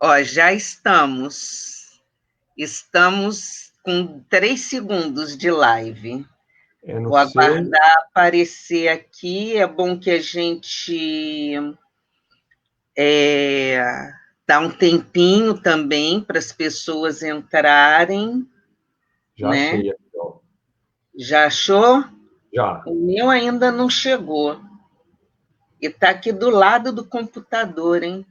Ó, já estamos. Estamos com 3 segundos de live. É no Vou seu... aguardar aparecer aqui. É bom que a gente dá um tempinho também para as pessoas entrarem, Já né? achei aqui, ó. Já achou? Já. O meu ainda não chegou. E está aqui do lado do computador, hein?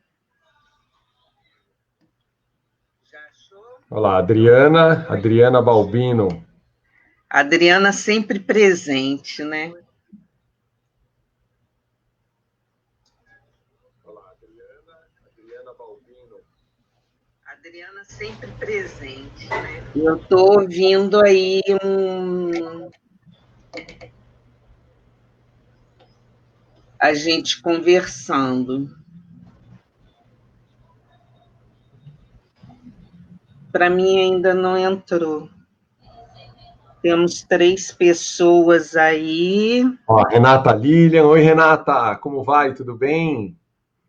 Já achou? Olha lá, Adriana Balbino. Adriana sempre presente, né? Olha lá, Adriana Balbino. Adriana sempre presente, né? Eu estou ouvindo aí a gente conversando. Para mim ainda não entrou. Temos 3 pessoas aí. Ó, Renata Lilian. Oi, Renata, como vai? Tudo bem?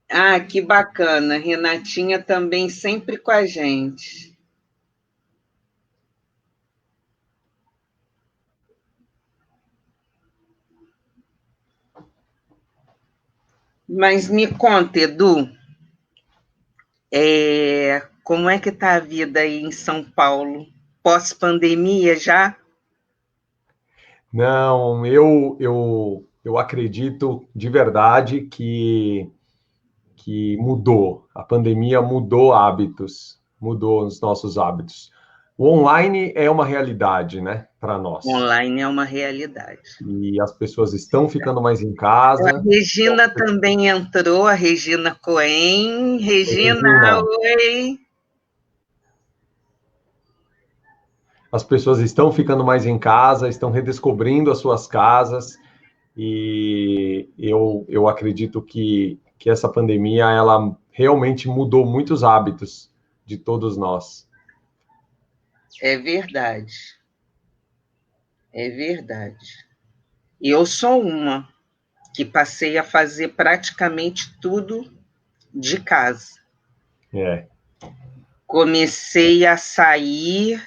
Ah, que bacana. Renatinha também sempre com a gente. Mas me conta, Edu, como é que está a vida aí em São Paulo? Pós-pandemia já? Não, eu acredito de verdade que mudou. A pandemia mudou hábitos, mudou os nossos hábitos. O online é uma realidade, né, para nós. Online é uma realidade. E as pessoas estão ficando mais em A casa. Regina também entrou, a Regina Cohen. Regina, Regina, oi. as pessoas estão ficando mais em casa, estão redescobrindo as suas casas, e eu acredito que essa pandemia ela realmente mudou muitos hábitos de todos nós. É verdade. É verdade. E eu sou uma que passei a fazer praticamente tudo de casa. É. Comecei a sair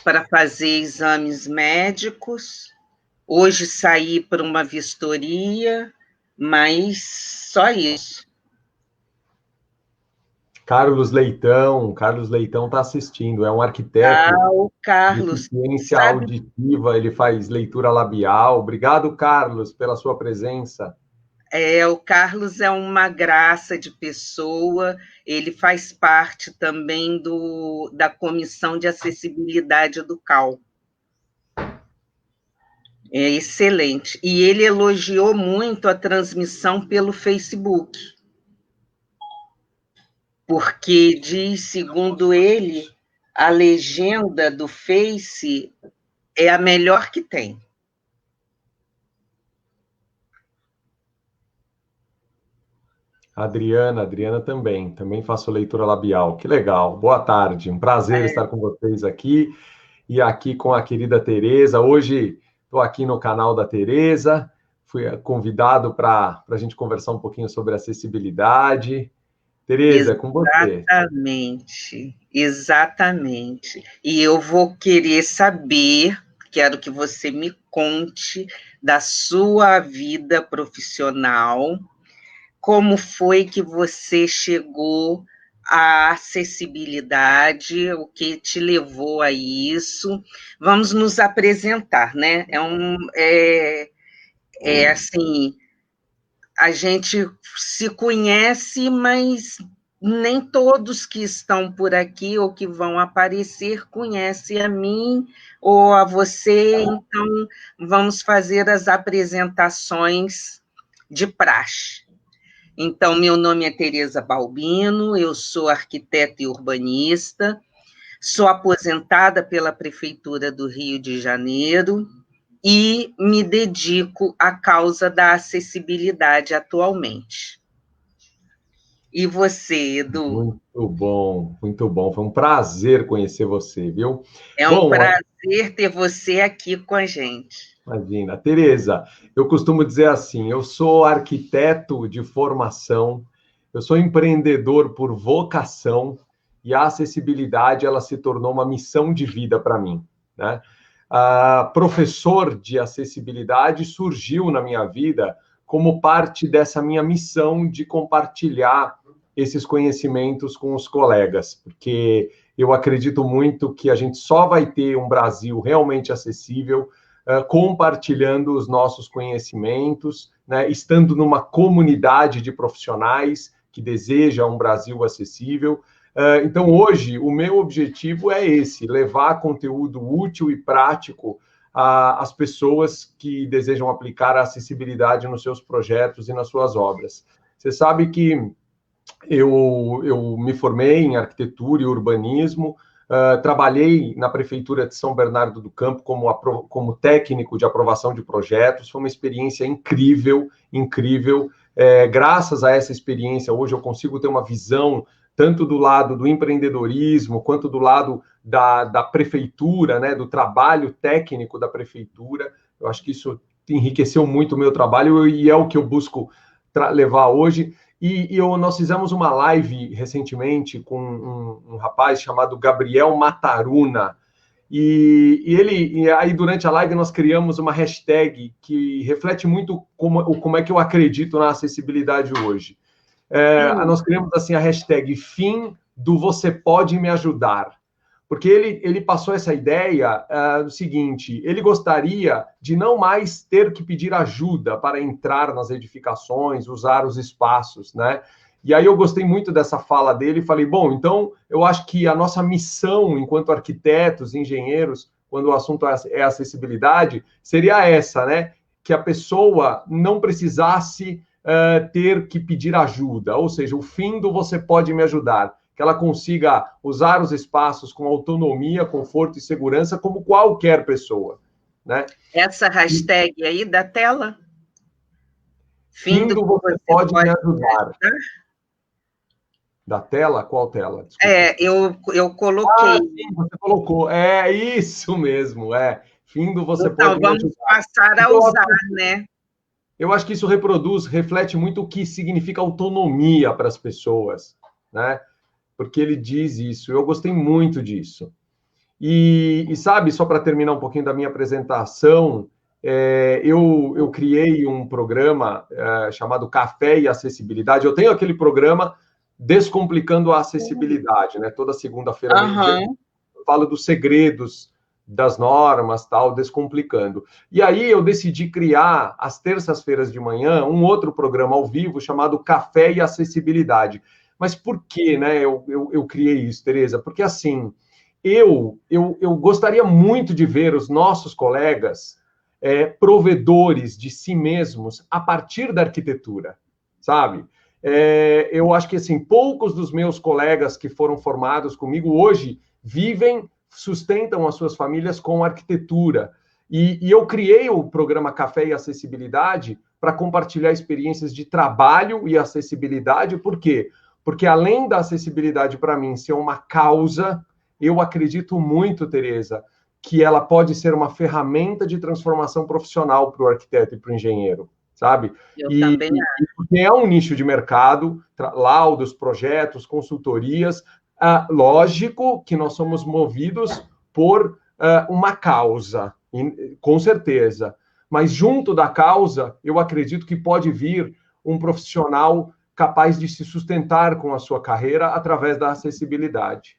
para fazer exames médicos. Hoje saí para uma vistoria, mas só isso. Carlos Leitão está assistindo, é um Ah, arquiteto o de Carlos, deficiência sabe, auditiva, ele faz leitura labial. Obrigado, Carlos, pela sua presença. o Carlos é uma graça de pessoa, ele faz parte também da Comissão de Acessibilidade do CAL. É excelente. E ele elogiou muito a transmissão pelo Facebook, porque diz, segundo ele, a legenda do Face é a melhor que tem. Adriana também faço leitura labial. Que legal. Boa tarde, um prazer estar com vocês aqui e aqui com a querida Tereza. Hoje estou aqui no canal da Tereza, fui convidado para a gente conversar um pouquinho sobre acessibilidade. Tereza, é com você. Exatamente, exatamente. E eu vou querer saber, quero que você me conte da sua vida profissional, como foi que você chegou à acessibilidade, o que te levou a isso. Vamos nos apresentar, né? Assim, a gente se conhece, mas nem todos que estão por aqui ou que vão aparecer conhecem a mim ou a você, então vamos fazer as apresentações de praxe. Então, meu nome é Tereza Balbino, eu sou arquiteta e urbanista, sou aposentada pela Prefeitura do Rio de Janeiro e me dedico à causa da acessibilidade atualmente. E você, Edu? Muito bom, muito bom. Foi um prazer conhecer você, viu? É um Bom, prazer ter você aqui com a gente. imagina, Tereza, eu costumo dizer assim, eu sou arquiteto de formação, Eu sou empreendedor por vocação e a acessibilidade ela se tornou uma missão de vida para mim, né? Professor de acessibilidade surgiu na minha vida como parte dessa minha missão de compartilhar esses conhecimentos com os colegas, porque eu acredito muito que a gente só vai ter um Brasil realmente acessível compartilhando os nossos conhecimentos, né, estando numa comunidade de profissionais que deseja um Brasil acessível. Então, hoje, o meu objetivo é esse, levar conteúdo útil e prático às pessoas que desejam aplicar a acessibilidade nos seus projetos e nas suas obras. Você sabe que eu me formei em arquitetura e urbanismo, trabalhei na Prefeitura de São Bernardo do Campo como técnico de aprovação de projetos. Foi uma experiência incrível, incrível. Graças a essa experiência, hoje eu consigo ter uma visão tanto do lado do empreendedorismo, quanto do lado da prefeitura, né, do trabalho técnico da prefeitura. Eu acho que isso enriqueceu muito o meu trabalho e é o que eu busco levar hoje. Nós fizemos uma live recentemente com um rapaz chamado Gabriel Mataruna, e aí durante a live nós criamos uma hashtag que reflete muito como é que eu acredito na acessibilidade hoje. Nós criamos assim a hashtag fim do você pode me ajudar, porque ele passou essa ideia do seguinte: ele gostaria de não mais ter que pedir ajuda para entrar nas edificações, usar os espaços, né? E aí eu gostei muito dessa fala dele e falei, bom, então eu acho que a nossa missão enquanto arquitetos, engenheiros, quando o assunto é acessibilidade, seria essa, né? Que a pessoa não precisasse ter que pedir ajuda, ou seja, o fim do você pode me ajudar, que ela consiga usar os espaços com autonomia, conforto e segurança, como qualquer pessoa, né? Essa hashtag aí da tela? Fim do você pode me ajudar. Da tela? Qual tela? Desculpa. Eu coloquei. Sim, você colocou. É isso mesmo, Fim do você então, pode me ajudar. Então, vamos passar a usar, né? Eu acho que isso reflete muito o que significa autonomia para as pessoas, né? Porque ele diz isso. Eu gostei muito disso. E sabe, só para terminar um pouquinho da minha apresentação, eu criei um programa chamado Café e Acessibilidade. Eu tenho aquele programa Descomplicando a Acessibilidade, né? Toda segunda-feira eu falo dos segredos das normas, tal, descomplicando. E aí eu decidi criar, às terças-feiras de manhã, um outro programa ao vivo chamado Café e Acessibilidade. Mas por que, né, eu criei isso, Tereza? Porque, assim, eu gostaria muito de ver os nossos colegas provedores de si mesmos a partir da arquitetura, sabe? Eu acho que, assim, poucos dos meus colegas que foram formados comigo hoje sustentam as suas famílias com arquitetura. E eu criei o programa Café e Acessibilidade para compartilhar experiências de trabalho e acessibilidade. Por quê? Porque além da acessibilidade para mim ser uma causa, eu acredito muito, Tereza, que ela pode ser uma ferramenta de transformação profissional para o arquiteto e para o engenheiro, sabe? Eu também acho. Porque é um nicho de mercado, laudos, projetos, consultorias. Lógico que nós somos movidos por uma causa, com certeza. Mas junto da causa, eu acredito que pode vir um profissional capaz de se sustentar com a sua carreira através da acessibilidade.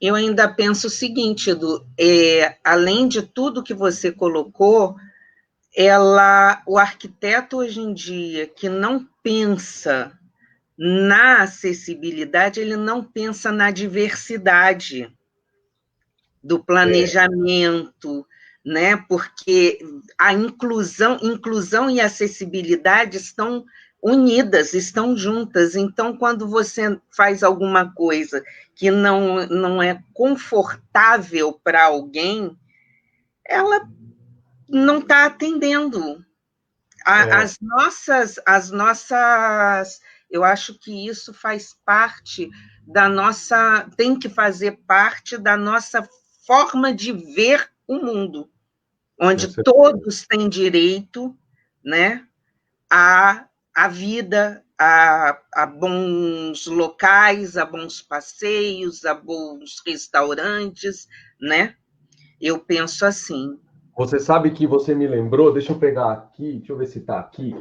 Eu ainda penso o seguinte, Edu, além de tudo que você colocou, o arquiteto hoje em dia que não pensa na acessibilidade, ele não pensa na diversidade do planejamento, né? Porque a inclusão e acessibilidade estão unidas, estão juntas. Então, quando você faz alguma coisa que não é confortável para alguém, ela não está atendendo. As nossas, eu acho que isso faz parte tem que fazer parte da nossa forma de ver o mundo, onde todos têm direito, né, à vida, a bons locais, a bons passeios, a bons restaurantes, né? Eu penso assim. Você sabe que você me lembrou, deixa eu pegar aqui, deixa eu ver se está aqui.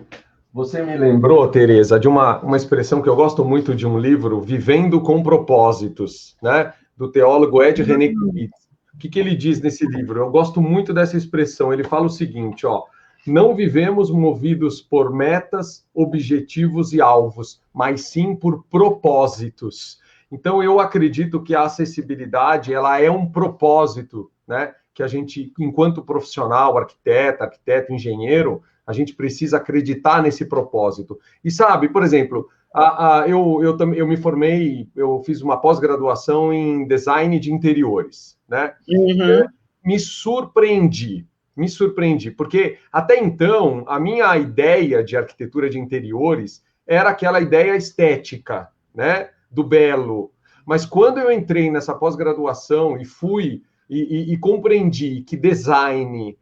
Você me lembrou, Tereza, de uma expressão que eu gosto muito de um livro, Vivendo com Propósitos, né? Do teólogo Ed René Kubitz. O que ele diz nesse livro? Eu gosto muito dessa expressão. Ele fala o seguinte, ó: não vivemos movidos por metas, objetivos e alvos, mas sim por propósitos. Então, eu acredito que a acessibilidade, ela é um propósito, né? Que a gente, enquanto profissional, arquiteto, engenheiro, a gente precisa acreditar nesse propósito. E sabe, por exemplo, eu me formei, eu fiz uma pós-graduação em design de interiores, né? Uhum. Me surpreendi, porque até então a minha ideia de arquitetura de interiores era aquela ideia estética, né? Do belo. Mas quando eu entrei nessa pós-graduação e fui e compreendi que design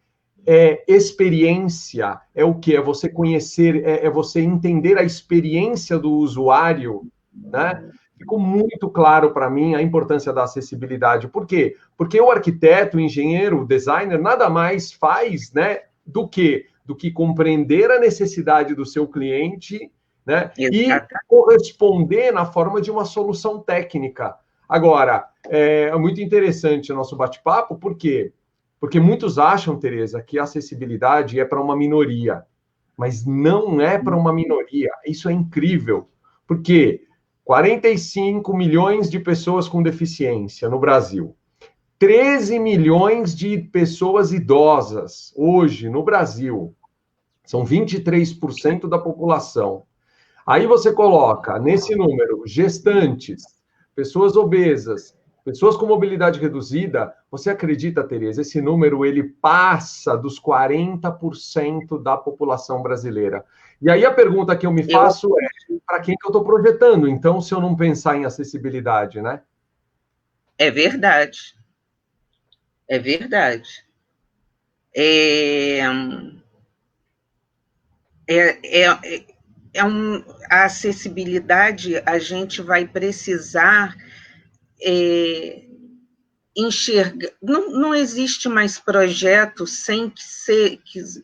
é experiência, é o que? É você conhecer, é você entender a experiência do usuário, né? Ficou muito claro para mim a importância da acessibilidade. Por quê? Porque o arquiteto, o engenheiro, o designer, nada mais faz, né, do que compreender a necessidade do seu cliente, né, e corresponder na forma de uma solução técnica. Agora, é muito interessante o nosso bate-papo, por quê? Porque muitos acham, Tereza, que a acessibilidade é para uma minoria, mas não é para uma minoria. Isso é incrível, porque 45 milhões de pessoas com deficiência no Brasil, 13 milhões de pessoas idosas hoje no Brasil, são 23% da população. Aí você coloca nesse número gestantes, pessoas obesas, pessoas com mobilidade reduzida. Você acredita, Tereza, esse número ele passa dos 40% da população brasileira. E aí a pergunta que eu me faço é, para quem que eu estou projetando? Então, se eu não pensar em acessibilidade, né? É verdade. É verdade. A acessibilidade, a gente vai precisar enxergar. Não existe mais projeto sem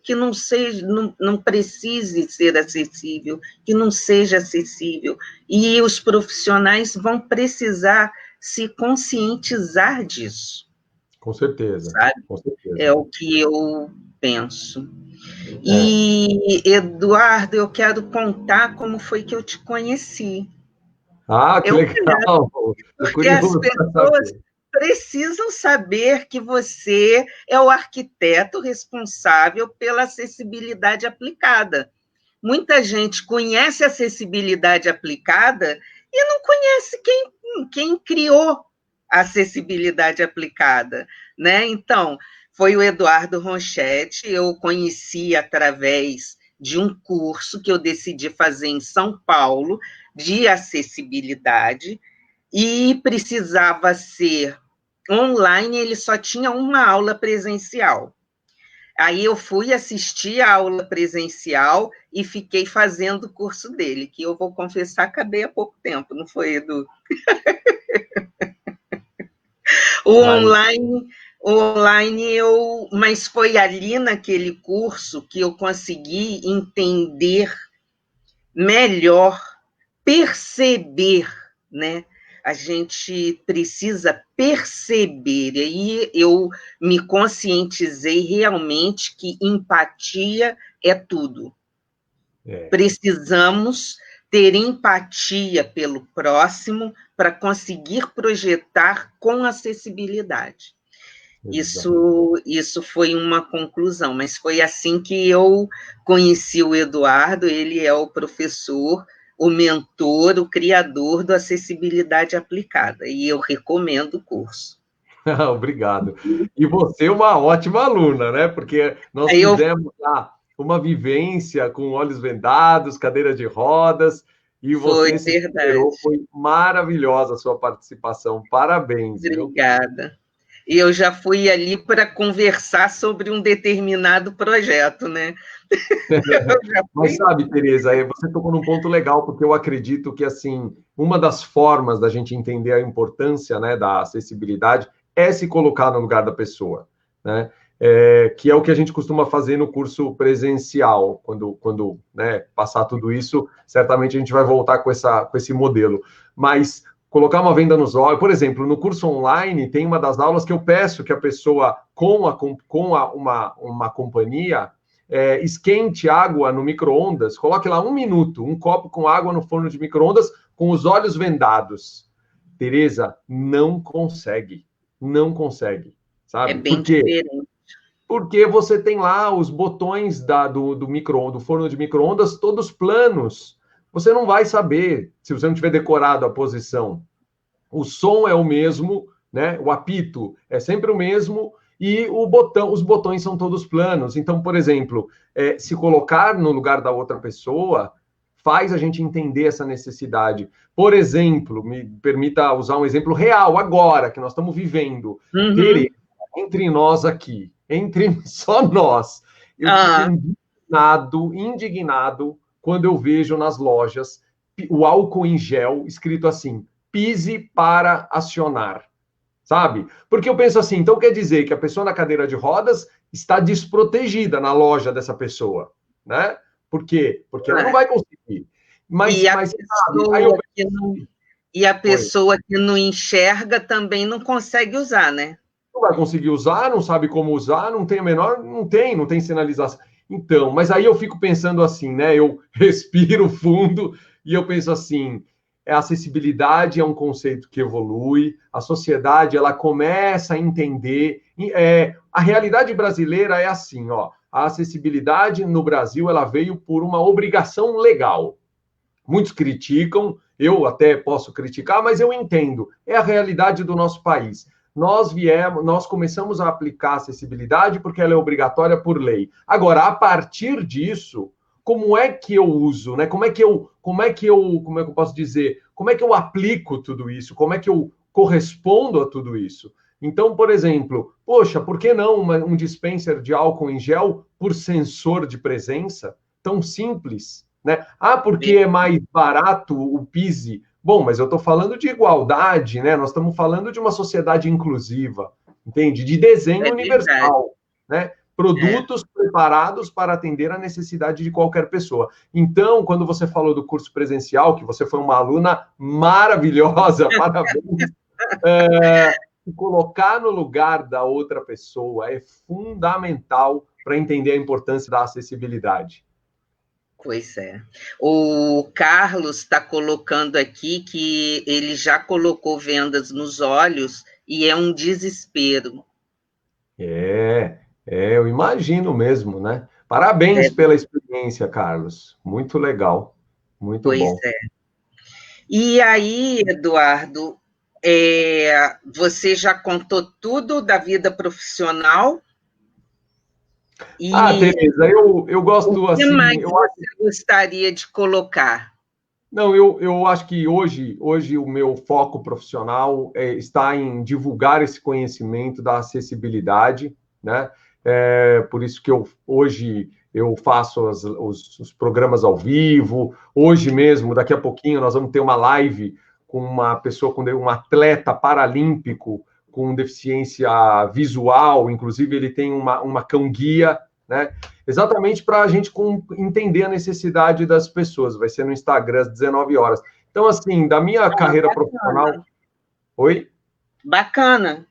que não seja, não precise ser acessível, que não seja acessível. E os profissionais vão precisar se conscientizar disso. Com certeza. Sabe? Com certeza. É o que eu penso. E, Eduardo, eu quero contar como foi que eu te conheci. Ah, que legal! Porque as pessoas precisam saber que você é o arquiteto responsável pela acessibilidade aplicada. Muita gente conhece acessibilidade aplicada e não conhece quem criou a acessibilidade aplicada, né? Então, foi o Eduardo Ronchetti, eu conheci através de um curso que eu decidi fazer em São Paulo, de acessibilidade, e precisava ser online, ele só tinha uma aula presencial. Aí eu fui assistir a aula presencial e fiquei fazendo o curso dele, que eu vou confessar, acabei há pouco tempo, não foi, Edu? Online mas foi ali naquele curso que eu consegui entender melhor, perceber, né? A gente precisa perceber, e aí eu me conscientizei realmente que empatia é tudo. Precisamos ter empatia pelo próximo para conseguir projetar com acessibilidade. Isso foi uma conclusão, mas foi assim que eu conheci o Eduardo. Ele é o professor, o mentor, o criador do Acessibilidade Aplicada, e eu recomendo o curso. Obrigado. E você é uma ótima aluna, né? Porque nós fizemos lá uma vivência com olhos vendados, cadeira de rodas, e você se superou. Foi maravilhosa a sua participação. Parabéns. Obrigada. E eu já fui ali para conversar sobre um determinado projeto, né? Mas sabe, Tereza, você tocou num ponto legal, porque eu acredito que, assim, uma das formas da gente entender a importância, né, da acessibilidade é se colocar no lugar da pessoa, né? Que é o que a gente costuma fazer no curso presencial. Quando né, passar tudo isso, certamente a gente vai voltar com esse modelo. Mas colocar uma venda nos olhos, por exemplo, no curso online, tem uma das aulas que eu peço que a pessoa, uma companhia, esquente água no micro-ondas, coloque lá 1 minuto, um copo com água no forno de micro-ondas, com os olhos vendados. Tereza, não consegue. Não consegue, É sabe? bem Por quê? diferente. Porque você tem lá os botões do forno de micro-ondas todos planos. Você não vai saber se você não tiver decorado a posição. O som é o mesmo, né? O apito é sempre o mesmo e os botões são todos planos. Então, por exemplo, se colocar no lugar da outra pessoa faz a gente entender essa necessidade. Por exemplo, me permita usar um exemplo real agora que nós estamos vivendo. Uhum. Entre nós aqui, entre só nós, eu fico indignado quando eu vejo nas lojas o álcool em gel escrito assim: pise para acionar, sabe? Porque eu penso assim, então quer dizer que a pessoa na cadeira de rodas está desprotegida na loja dessa pessoa, né? Por quê? Porque ela não vai conseguir. E a Sabe, aí eu pessoa que não, e a Oi. pessoa que não enxerga também não consegue usar, né? Não vai conseguir usar, não sabe como usar, não tem a menor, não tem sinalização. Então, mas aí eu fico pensando assim, né? Eu respiro fundo e eu penso assim, a acessibilidade é um conceito que evolui, a sociedade ela começa a entender, a realidade brasileira é assim, ó, a acessibilidade no Brasil ela veio por uma obrigação legal. Muitos criticam, eu até posso criticar, mas eu entendo. É a realidade do nosso país. Nós começamos a aplicar a acessibilidade porque ela é obrigatória por lei. Agora, a partir disso, como é que eu uso, né? Como é que eu posso dizer? Como é que eu aplico tudo isso? Como é que eu correspondo a tudo isso? Então, por exemplo, poxa, por que não um dispenser de álcool em gel por sensor de presença? Tão simples, né? Ah, porque é mais barato o PISE. Bom, mas eu estou falando de igualdade, né? Nós estamos falando de uma sociedade inclusiva, entende? De desenho universal, né? Produtos preparados para atender a necessidade de qualquer pessoa. Então, quando você falou do curso presencial, que você foi uma aluna maravilhosa, parabéns, se colocar no lugar da outra pessoa é fundamental para entender a importância da acessibilidade. Pois é. O Carlos está colocando aqui que ele já colocou vendas nos olhos e é um desespero. Eu imagino mesmo, né? Parabéns pela experiência, Carlos. Muito legal, muito Pois bom. é. E aí, Eduardo, você já contou tudo da vida profissional? Tereza, eu gosto O que assim. mais você gostaria de colocar? Não, eu acho que hoje o meu foco profissional está em divulgar esse conhecimento da acessibilidade, né? Por isso que hoje eu faço os programas ao vivo. Hoje mesmo, daqui a pouquinho, nós vamos ter uma live com uma pessoa, com um atleta paralímpico com deficiência visual, inclusive ele tem uma cão-guia, né? Exatamente para a gente entender a necessidade das pessoas. Vai ser no Instagram às 19 horas. Então, assim, da minha carreira profissional... Oi? Bacana.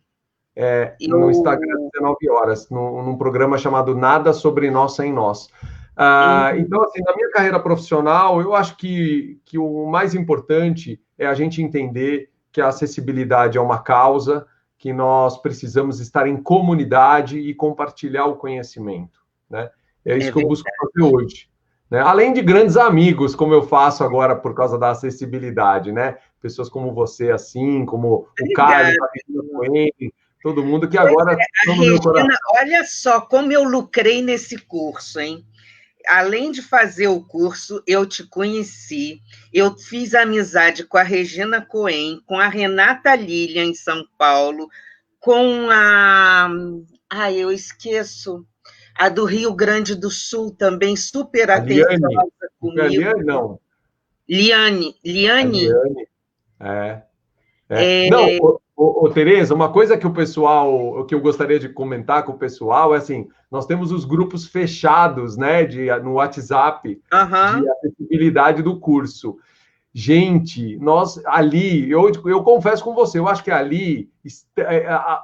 No Instagram às 19 horas, num programa chamado Nada Sobre Nós Sem Nós. Então, assim, na minha carreira profissional, eu acho que o mais importante é a gente entender que a acessibilidade é uma causa, que nós precisamos estar em comunidade e compartilhar o conhecimento, né? É isso que eu busco fazer hoje, né? Além de grandes amigos, como eu faço agora por causa da acessibilidade, né? Pessoas como você, assim, como o Carlos, a Regina Cohen, todo mundo que agora... Regina, olha só como eu lucrei nesse curso, hein? Além de fazer o curso, eu te conheci, eu fiz amizade com a Regina Cohen, com a Renata Lilian, em São Paulo, com a... Ai, eu esqueço. A do Rio Grande do Sul também, super A Liane, atenciosa não foi a comigo. Liane, não. Liane, A Liane, Liane, Não, Tereza, uma coisa que o pessoal, que eu gostaria de comentar com o pessoal é assim, nós temos os grupos fechados, né, no WhatsApp de acessibilidade do curso. Gente, nós ali, eu confesso com você, eu acho que ali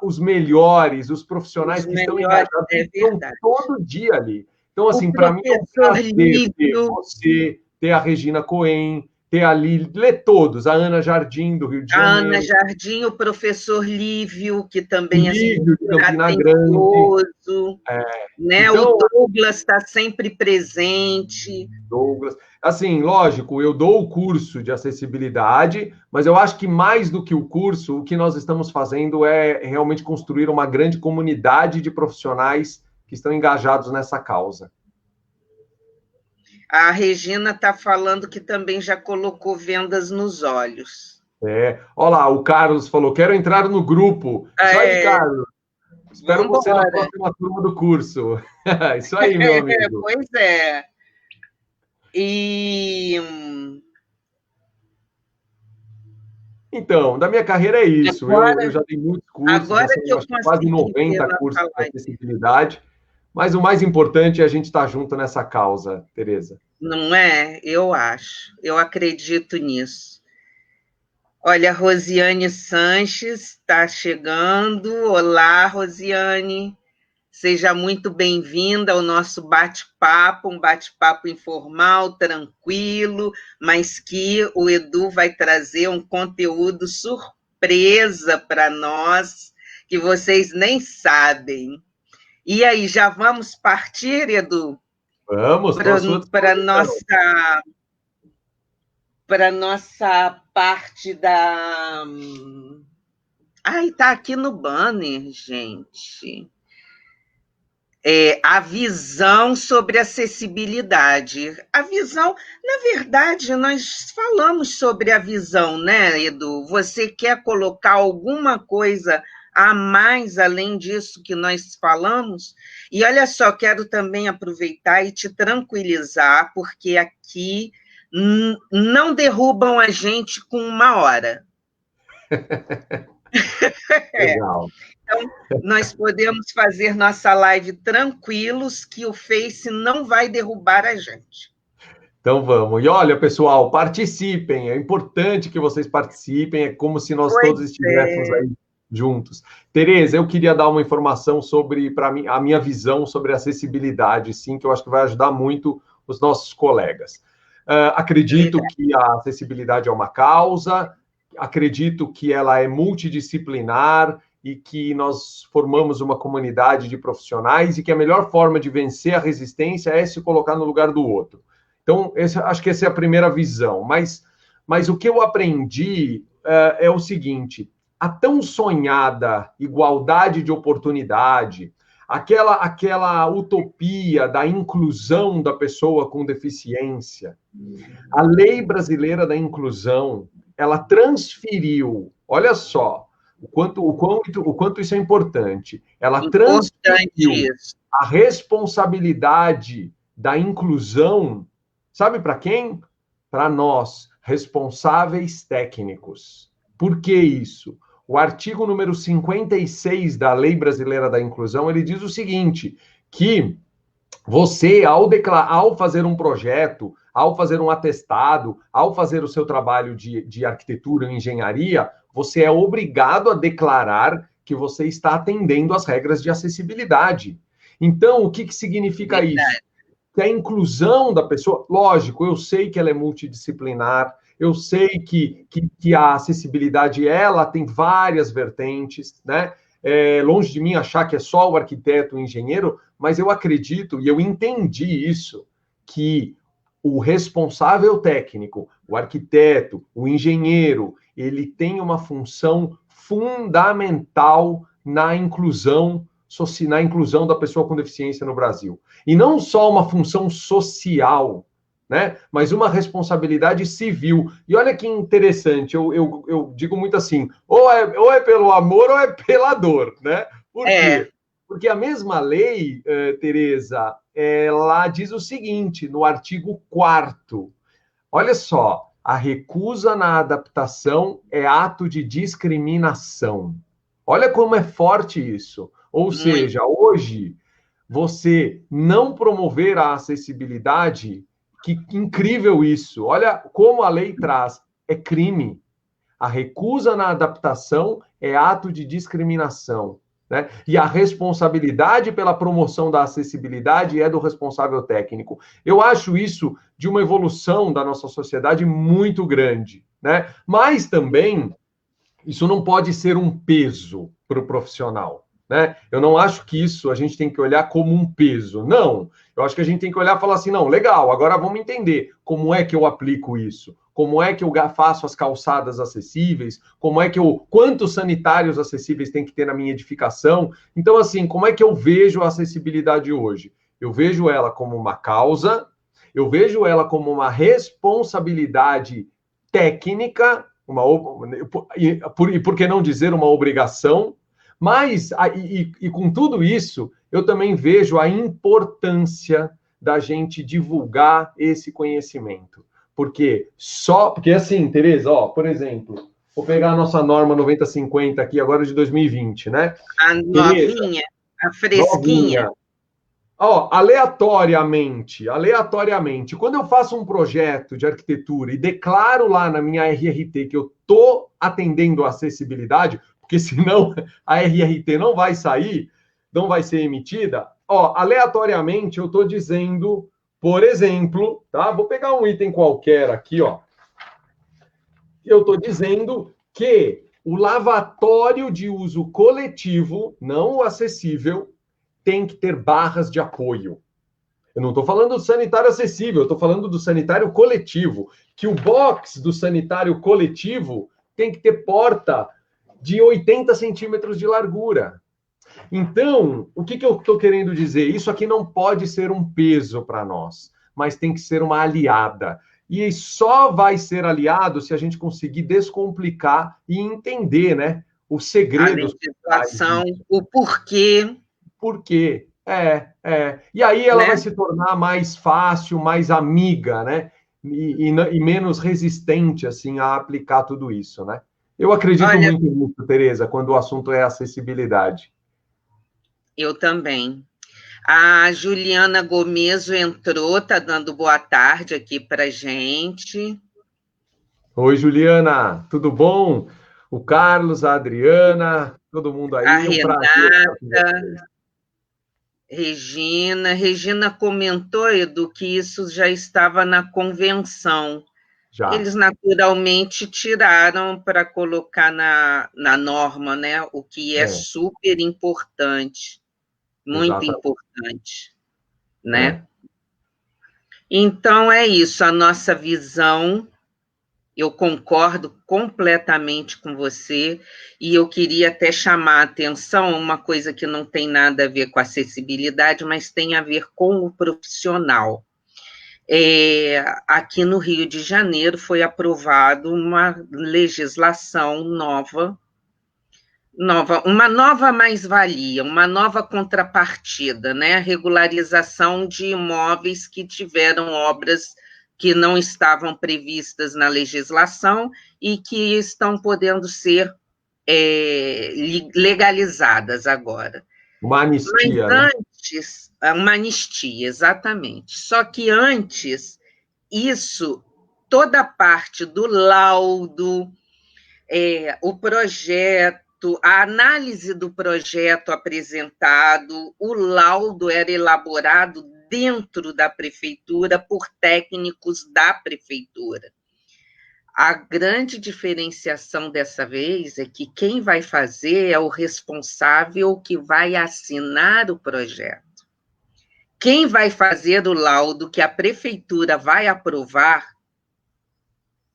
os melhores, os profissionais os que estão melhores, engajados é estão verdade. todo dia ali. Então, O assim, para mim é um professor prazer ter Lívio, você, ter a Regina Cohen, ter a Lili, ler todos, a Ana Jardim, do Rio de a Ana Janeiro, Jardim, o professor Lívio, que o também é Lívio, de super Campina Grande. atencioso, né? O Então, Douglas está sempre presente. Douglas. Assim, lógico, eu dou o curso de acessibilidade, mas eu acho que mais do que o curso, o que nós estamos fazendo é realmente construir uma grande comunidade de profissionais que estão engajados nessa causa. A Regina está falando que também já colocou vendas nos olhos. Olha lá, o Carlos falou: quero entrar no grupo. Isso aí, Carlos. Espero você na próxima turma do curso. Isso aí, meu amigo. Pois é. E então, da minha carreira é isso. agora, eu já dei muitos cursos, agora já são que eu acho que quase consegui ver 90 cursos nossa de live. acessibilidade. Mas o mais importante é a gente estar junto nessa causa, Tereza. Não é? Eu acho. Eu acredito nisso. Olha, a Rosiane Sanches está chegando. Olá, Rosiane. Seja muito bem-vinda ao nosso bate-papo, um bate-papo informal, tranquilo, mas que o Edu vai trazer um conteúdo surpresa para nós, que vocês nem sabem. E aí, já vamos partir, Edu? Vamos, para nossa parte da... Ai, tá aqui no banner, gente. A visão sobre acessibilidade. A visão, na verdade, nós falamos sobre a visão, né, Edu? Você quer colocar alguma coisa a mais além disso que nós falamos? E olha só, quero também aproveitar e te tranquilizar, porque aqui não derrubam a gente com 1 hora. Legal. Então, nós podemos fazer nossa live tranquilos, que o Face não vai derrubar a gente. Então vamos. E olha, pessoal, participem. É importante que vocês participem. É como se nós todos estivéssemos aí juntos. Tereza, eu queria dar uma informação sobre, para mim, a minha visão sobre acessibilidade, sim, que eu acho que vai ajudar muito os nossos colegas. Acredito que a acessibilidade é uma causa, acredito que ela é multidisciplinar e que nós formamos uma comunidade de profissionais e que a melhor forma de vencer a resistência é se colocar no lugar do outro. Então, acho que essa é a primeira visão. Mas o que eu aprendi é o seguinte: a tão sonhada igualdade de oportunidade, aquela utopia da inclusão da pessoa com deficiência, a Lei Brasileira da Inclusão, ela transferiu, olha só, o quanto isso é importante, ela transferiu a responsabilidade da inclusão, sabe para quem? Para nós, responsáveis técnicos. Por que isso? O artigo número 56 da Lei Brasileira da Inclusão, ele diz o seguinte, que você, ao fazer um projeto, ao fazer um atestado, ao fazer o seu trabalho de arquitetura ou engenharia, você é obrigado a declarar que você está atendendo às regras de acessibilidade. Então, o que significa isso? Que a inclusão da pessoa, lógico, eu sei que ela é multidisciplinar, eu sei que a acessibilidade, ela tem várias vertentes, né? Longe de mim achar que é só o arquiteto, o engenheiro, mas eu acredito, e eu entendi isso, que o responsável técnico, o arquiteto, o engenheiro, ele tem uma função fundamental na inclusão da pessoa com deficiência no Brasil. E não só uma função social, né? Mas uma responsabilidade civil. E olha que interessante, eu digo muito assim, ou é pelo amor ou é pela dor, né? Por quê? Porque a mesma lei, Tereza, ela diz o seguinte, no artigo 4º, olha só, a recusa na adaptação é ato de discriminação. Olha como é forte isso. Ou seja, hoje, você não promover a acessibilidade, que incrível isso. Olha como a lei traz, é crime. A recusa na adaptação é ato de discriminação. Né? E a responsabilidade pela promoção da acessibilidade é do responsável técnico. Eu acho isso de uma evolução da nossa sociedade muito grande. Né? Mas também, isso não pode ser um peso para o profissional. Né? Eu não acho que isso a gente tem que olhar como um peso. Não. Eu acho que a gente tem que olhar e falar assim, não, legal, agora vamos entender como é que eu aplico isso. Como é que eu faço as calçadas acessíveis? Como é que quantos sanitários acessíveis tem que ter na minha edificação? Então, assim, como é que eu vejo a acessibilidade hoje? Eu vejo ela como uma causa, eu vejo ela como uma responsabilidade técnica, e por que não dizer uma obrigação? Mas, com tudo isso, eu também vejo a importância da gente divulgar esse conhecimento. Porque assim, Tereza, ó, por exemplo, vou pegar a nossa norma 9050 aqui agora de 2020, né? A novinha, a fresquinha. Novinha. Ó, aleatoriamente, quando eu faço um projeto de arquitetura e declaro lá na minha RRT que eu estou atendendo a acessibilidade, porque senão a RRT não vai sair, não vai ser emitida, ó, aleatoriamente eu estou dizendo, por exemplo, tá? Vou pegar um item qualquer aqui, ó. Eu estou dizendo que o lavatório de uso coletivo, não o acessível, tem que ter barras de apoio. Eu não estou falando do sanitário acessível, eu estou falando do sanitário coletivo. Que o box do sanitário coletivo tem que ter porta de 80 centímetros de largura. Então, o que eu estou querendo dizer? Isso aqui não pode ser um peso para nós, mas tem que ser uma aliada. E só vai ser aliado se a gente conseguir descomplicar e entender, né, os segredos. A legislação, o porquê. Por quê? E aí ela vai se tornar mais fácil, mais amiga, né? E menos resistente, assim, a aplicar tudo isso, né? Eu acredito muito nisso, Tereza, quando o assunto é acessibilidade. Eu também. A Juliana Gomeso entrou, está dando boa tarde aqui para gente. Oi, Juliana, tudo bom? O Carlos, a Adriana, todo mundo aí. A Renata, Regina comentou, Edu, que isso já estava na convenção. Já. Eles naturalmente tiraram para colocar na norma, né? O que é super importante, muito importante, né? Então é isso, a nossa visão. Eu concordo completamente com você, e eu queria até chamar a atenção uma coisa que não tem nada a ver com acessibilidade, mas tem a ver com o profissional. Aqui no Rio de Janeiro foi aprovada uma legislação nova, uma nova mais-valia, uma nova contrapartida, né? A regularização de imóveis que tiveram obras que não estavam previstas na legislação e que estão podendo ser legalizadas agora. Uma anistia. Mas antes, uma anistia, exatamente. Só que antes, isso, toda a parte do laudo, o projeto, a análise do projeto apresentado, o laudo era elaborado dentro da prefeitura por técnicos da prefeitura. A grande diferenciação dessa vez é que quem vai fazer é o responsável que vai assinar o projeto. Quem vai fazer o laudo que a prefeitura vai aprovar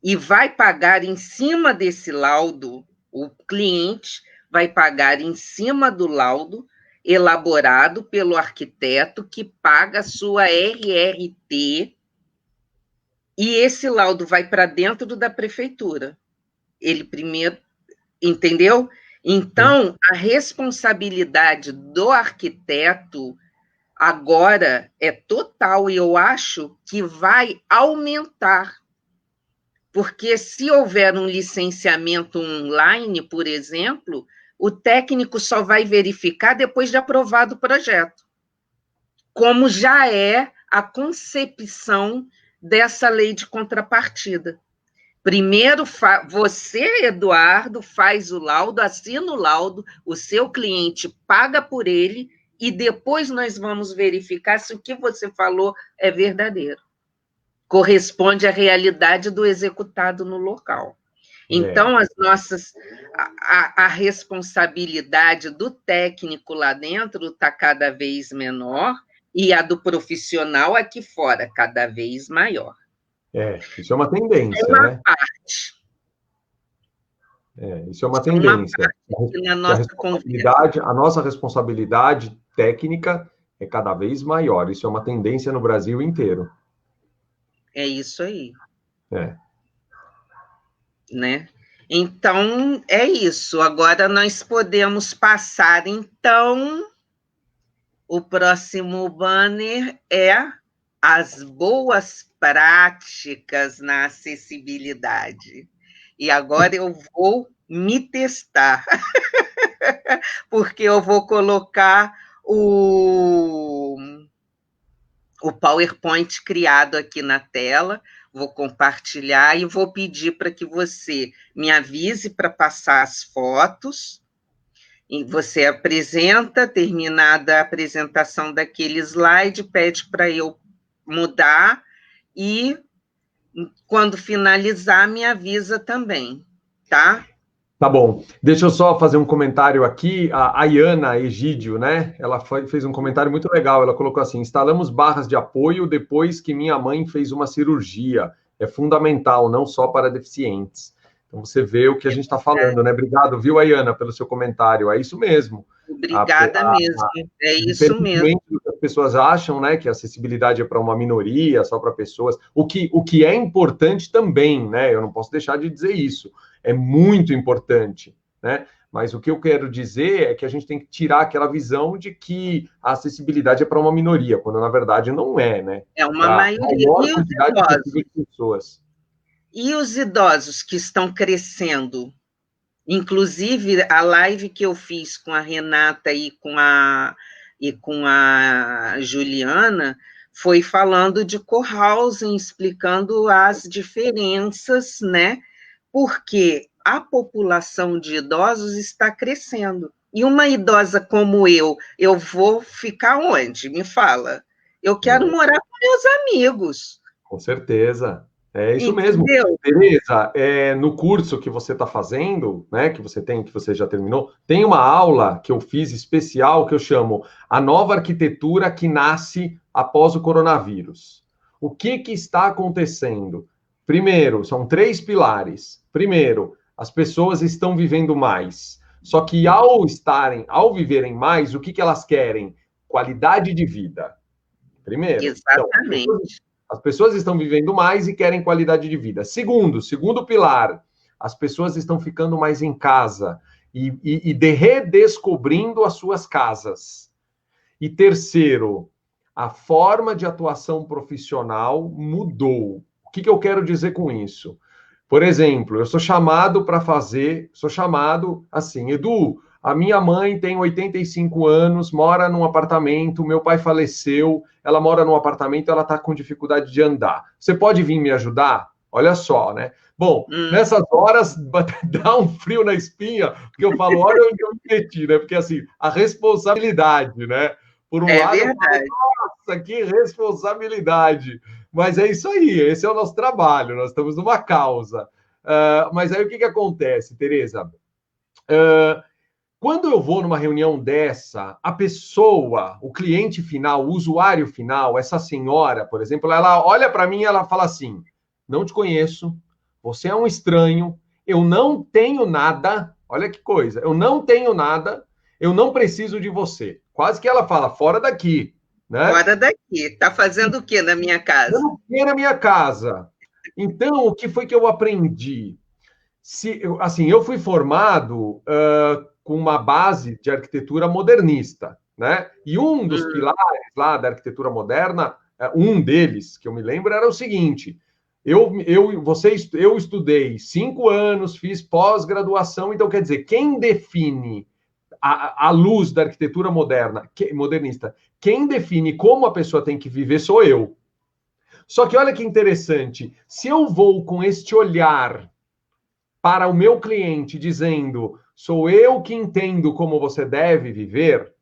e vai pagar em cima desse laudo, o cliente vai pagar em cima do laudo elaborado pelo arquiteto que paga sua RRT e esse laudo vai para dentro da prefeitura. Ele primeiro, entendeu? Sim. Então, a responsabilidade do arquiteto agora é total e eu acho que vai aumentar. Porque se houver um licenciamento online, por exemplo, o técnico só vai verificar depois de aprovado o projeto, como já é a concepção dessa lei de contrapartida. Primeiro, você, Eduardo, faz o laudo, assina o laudo, o seu cliente paga por ele, e depois nós vamos verificar se o que você falou é verdadeiro. Corresponde à realidade do executado no local. Então, a responsabilidade do técnico lá dentro está cada vez menor e a do profissional aqui fora cada vez maior. Isso é uma tendência, Uma né? parte. Isso é uma Uma tendência. parte na Que nossa conversa. a nossa responsabilidade técnica é cada vez maior. Isso é uma tendência no Brasil inteiro. É isso aí. É. Né? Então, é isso. Agora nós podemos passar, então, o próximo banner é as boas práticas na acessibilidade. E agora eu vou me testar, porque eu vou colocar o PowerPoint criado aqui na tela, vou compartilhar e vou pedir para que você me avise para passar as fotos. E você apresenta, terminada a apresentação daquele slide, pede para eu mudar e, quando finalizar, me avisa também, tá? Tá bom. Deixa eu só fazer um comentário aqui. A Ayana Egídio, né? Ela fez um comentário muito legal. Ela colocou assim: instalamos barras de apoio depois que minha mãe fez uma cirurgia. É fundamental, não só para deficientes. Então você vê o que a gente está falando, né? Obrigado, viu, Ayana, pelo seu comentário. É isso mesmo. Obrigada mesmo, é isso mesmo. Diferentemente do que as pessoas acham, né, que a acessibilidade é para uma minoria, só para pessoas, o que é importante também, né, eu não posso deixar de dizer isso, é muito importante, né, mas o que eu quero dizer é que a gente tem que tirar aquela visão de que a acessibilidade é para uma minoria, quando na verdade não é, né, É uma para a maioria. maior quantidade possível de pessoas. E os idosos que estão crescendo? Inclusive, a live que eu fiz com a Renata e com a Juliana foi falando de cohousing, explicando as diferenças, né? Porque a população de idosos está crescendo. E uma idosa como eu vou ficar onde? Me fala. Eu quero morar com meus amigos. Com certeza. É isso mesmo. Entendeu? Tereza, no curso que você está fazendo, né, que você já terminou, tem uma aula que eu fiz especial que eu chamo A Nova Arquitetura que Nasce Após o Coronavírus. O que está acontecendo? Primeiro, são 3 pilares. Primeiro, as pessoas estão vivendo mais. Só que ao viverem mais, o que elas querem? Qualidade de vida. Primeiro. Exatamente. Então, as pessoas estão vivendo mais e querem qualidade de vida. Segundo pilar, as pessoas estão ficando mais em casa e redescobrindo as suas casas. E terceiro, a forma de atuação profissional mudou. O que eu quero dizer com isso? Por exemplo, eu sou chamado assim, Edu, a minha mãe tem 85 anos, mora num apartamento, meu pai faleceu, ela mora num apartamento, ela está com dificuldade de andar. Você pode vir me ajudar? Olha só, né? Bom, nessas horas dá um frio na espinha, porque eu falo, olha onde eu me meti, né? Porque assim, a responsabilidade, né? Por um lado, verdade. eu falo, nossa, que responsabilidade. Mas é isso aí, esse é o nosso trabalho, nós estamos numa causa. Mas aí o que acontece, Tereza? Quando eu vou numa reunião dessa, a pessoa, o cliente final, o usuário final, essa senhora, por exemplo, ela olha para mim e ela fala assim: não te conheço, você é um estranho, eu não tenho nada, olha que coisa, eu não tenho nada, eu não preciso de você. Quase que ela fala, fora daqui, né? Fora daqui. Tá fazendo o quê na minha casa? Eu não quero na minha casa. Então, o que foi que eu aprendi? Assim, eu fui formado com uma base de arquitetura modernista, né? E um dos pilares lá da arquitetura moderna, um deles, que eu me lembro, era o seguinte: eu estudei 5 anos, fiz pós-graduação, então quer dizer, quem define a luz da arquitetura modernista, quem define como a pessoa tem que viver sou eu. Só que olha que interessante, se eu vou com este olhar para o meu cliente dizendo, sou eu que entendo como você deve viver,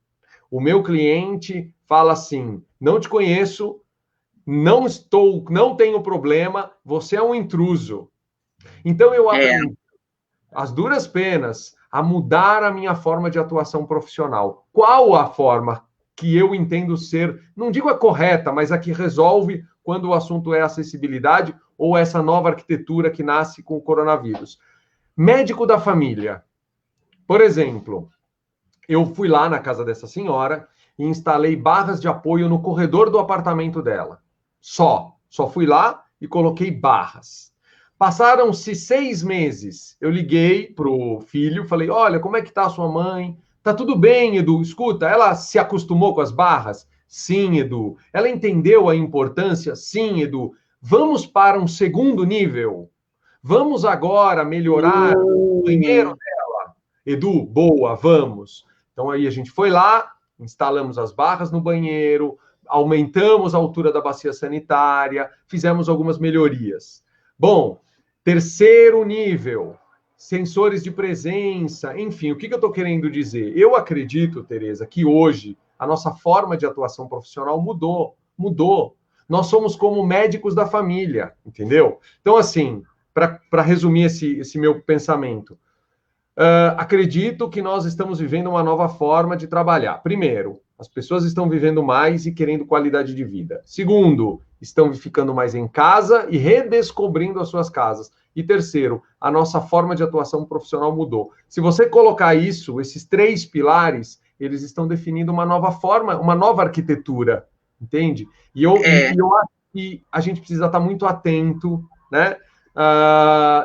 o meu cliente fala assim, não te conheço, não tenho problema, você é um intruso. Então eu aprendi, as duras penas, a mudar a minha forma de atuação profissional. Qual a forma que eu entendo ser, não digo a correta, mas a que resolve quando o assunto é acessibilidade ou essa nova arquitetura que nasce com o coronavírus? Médico da família. Por exemplo, eu fui lá na casa dessa senhora e instalei barras de apoio no corredor do apartamento dela. Só fui lá e coloquei barras. Passaram-se 6 meses. Eu liguei pro filho, falei, olha, como é que tá a sua mãe? Tá tudo bem, Edu? Escuta, ela se acostumou com as barras? Sim, Edu. Ela entendeu a importância? Sim, Edu. Vamos para um segundo nível? Vamos agora melhorar o banheiro dela? Edu, boa, vamos. Então aí a gente foi lá, instalamos as barras no banheiro, aumentamos a altura da bacia sanitária, fizemos algumas melhorias. Bom, terceiro nível, sensores de presença, enfim, o que eu estou querendo dizer? Eu acredito, Tereza, que hoje a nossa forma de atuação profissional mudou. Nós somos como médicos da família, entendeu? Então, assim, para resumir esse meu pensamento, acredito que nós estamos vivendo uma nova forma de trabalhar. Primeiro, as pessoas estão vivendo mais e querendo qualidade de vida. Segundo, estão ficando mais em casa e redescobrindo as suas casas. E terceiro, a nossa forma de atuação profissional mudou. Se você colocar isso, esses 3 pilares, eles estão definindo uma nova forma, uma nova arquitetura, entende? E eu acho que a gente precisa estar muito atento, né?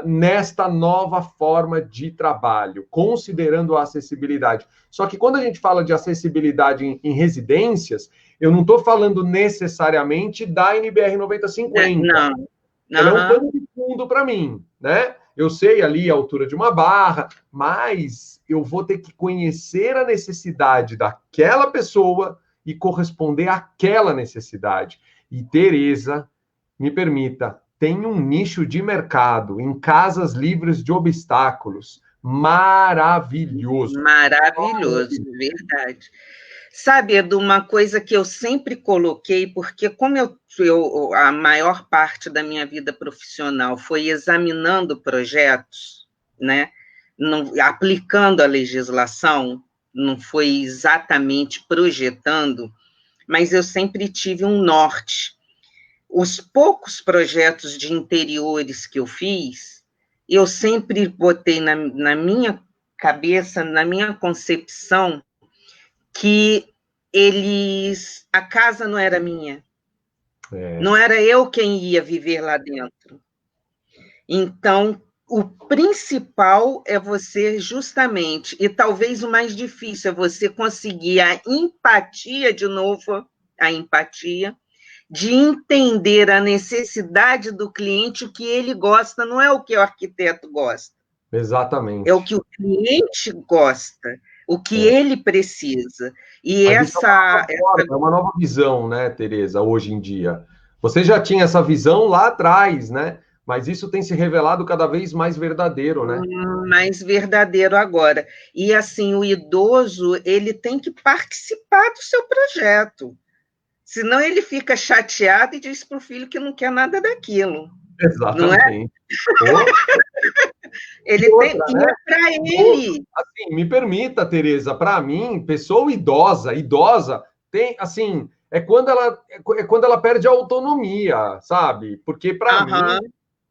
Nesta nova forma de trabalho, considerando a acessibilidade. Só que quando a gente fala de acessibilidade em residências, eu não estou falando necessariamente da NBR 9050. Não. Ela é um pano de fundo para mim, né? Eu sei ali a altura de uma barra, mas eu vou ter que conhecer a necessidade daquela pessoa e corresponder àquela necessidade. E Tereza, me permita, tem um nicho de mercado em casas livres de obstáculos maravilhoso. Maravilhoso, verdade. Sabe, Edu, uma coisa que eu sempre coloquei, porque como a maior parte da minha vida profissional foi examinando projetos, né, aplicando a legislação, não foi exatamente projetando, mas eu sempre tive um norte. Os poucos projetos de interiores que eu fiz, eu sempre botei na minha cabeça, na minha concepção, que a casa não era minha. Não era eu quem ia viver lá dentro. Então, o principal é você justamente, e talvez o mais difícil, é você conseguir a empatia, de novo, a empatia, de entender a necessidade do cliente, o que ele gosta, não é o que o arquiteto gosta. Exatamente. É o que o cliente gosta, o que ele precisa. E essa é uma nova visão, né, Tereza, hoje em dia. Você já tinha essa visão lá atrás, né? Mas isso tem se revelado cada vez mais verdadeiro, né? Mais verdadeiro agora. E, assim, o idoso, ele tem que participar do seu projeto. Senão ele fica chateado e diz para o filho que não quer nada daquilo. Exatamente. Não é? Ele outra, tem que ir para ele. Assim, me permita, Tereza, para mim, pessoa idosa tem, assim, é quando ela perde a autonomia, sabe? Porque para mim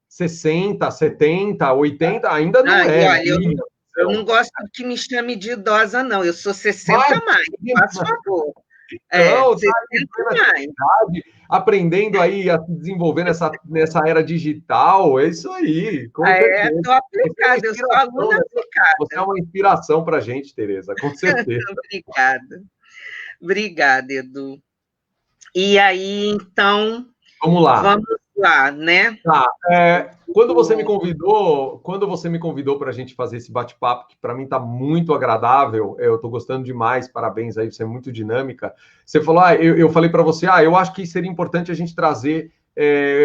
60, 70, 80 ainda não é. Olha, eu não gosto que me chame de idosa, não. Eu sou 60 mais, faz favor. Então, você tá aí, sente mais. aprendendo aí a se desenvolver nessa era digital, é isso aí, com certeza. Estou aplicada, eu sou aluna Você é aplicada. uma inspiração para a gente, Tereza, com certeza. Obrigada. Obrigada, Edu. E aí, então, Vamos lá. vamos lá, né? Tá, quando você me convidou para a gente fazer esse bate-papo, que para mim está muito agradável, eu estou gostando demais, parabéns aí, você é muito dinâmica. Você falou, eu falei para você, eu acho que seria importante a gente trazer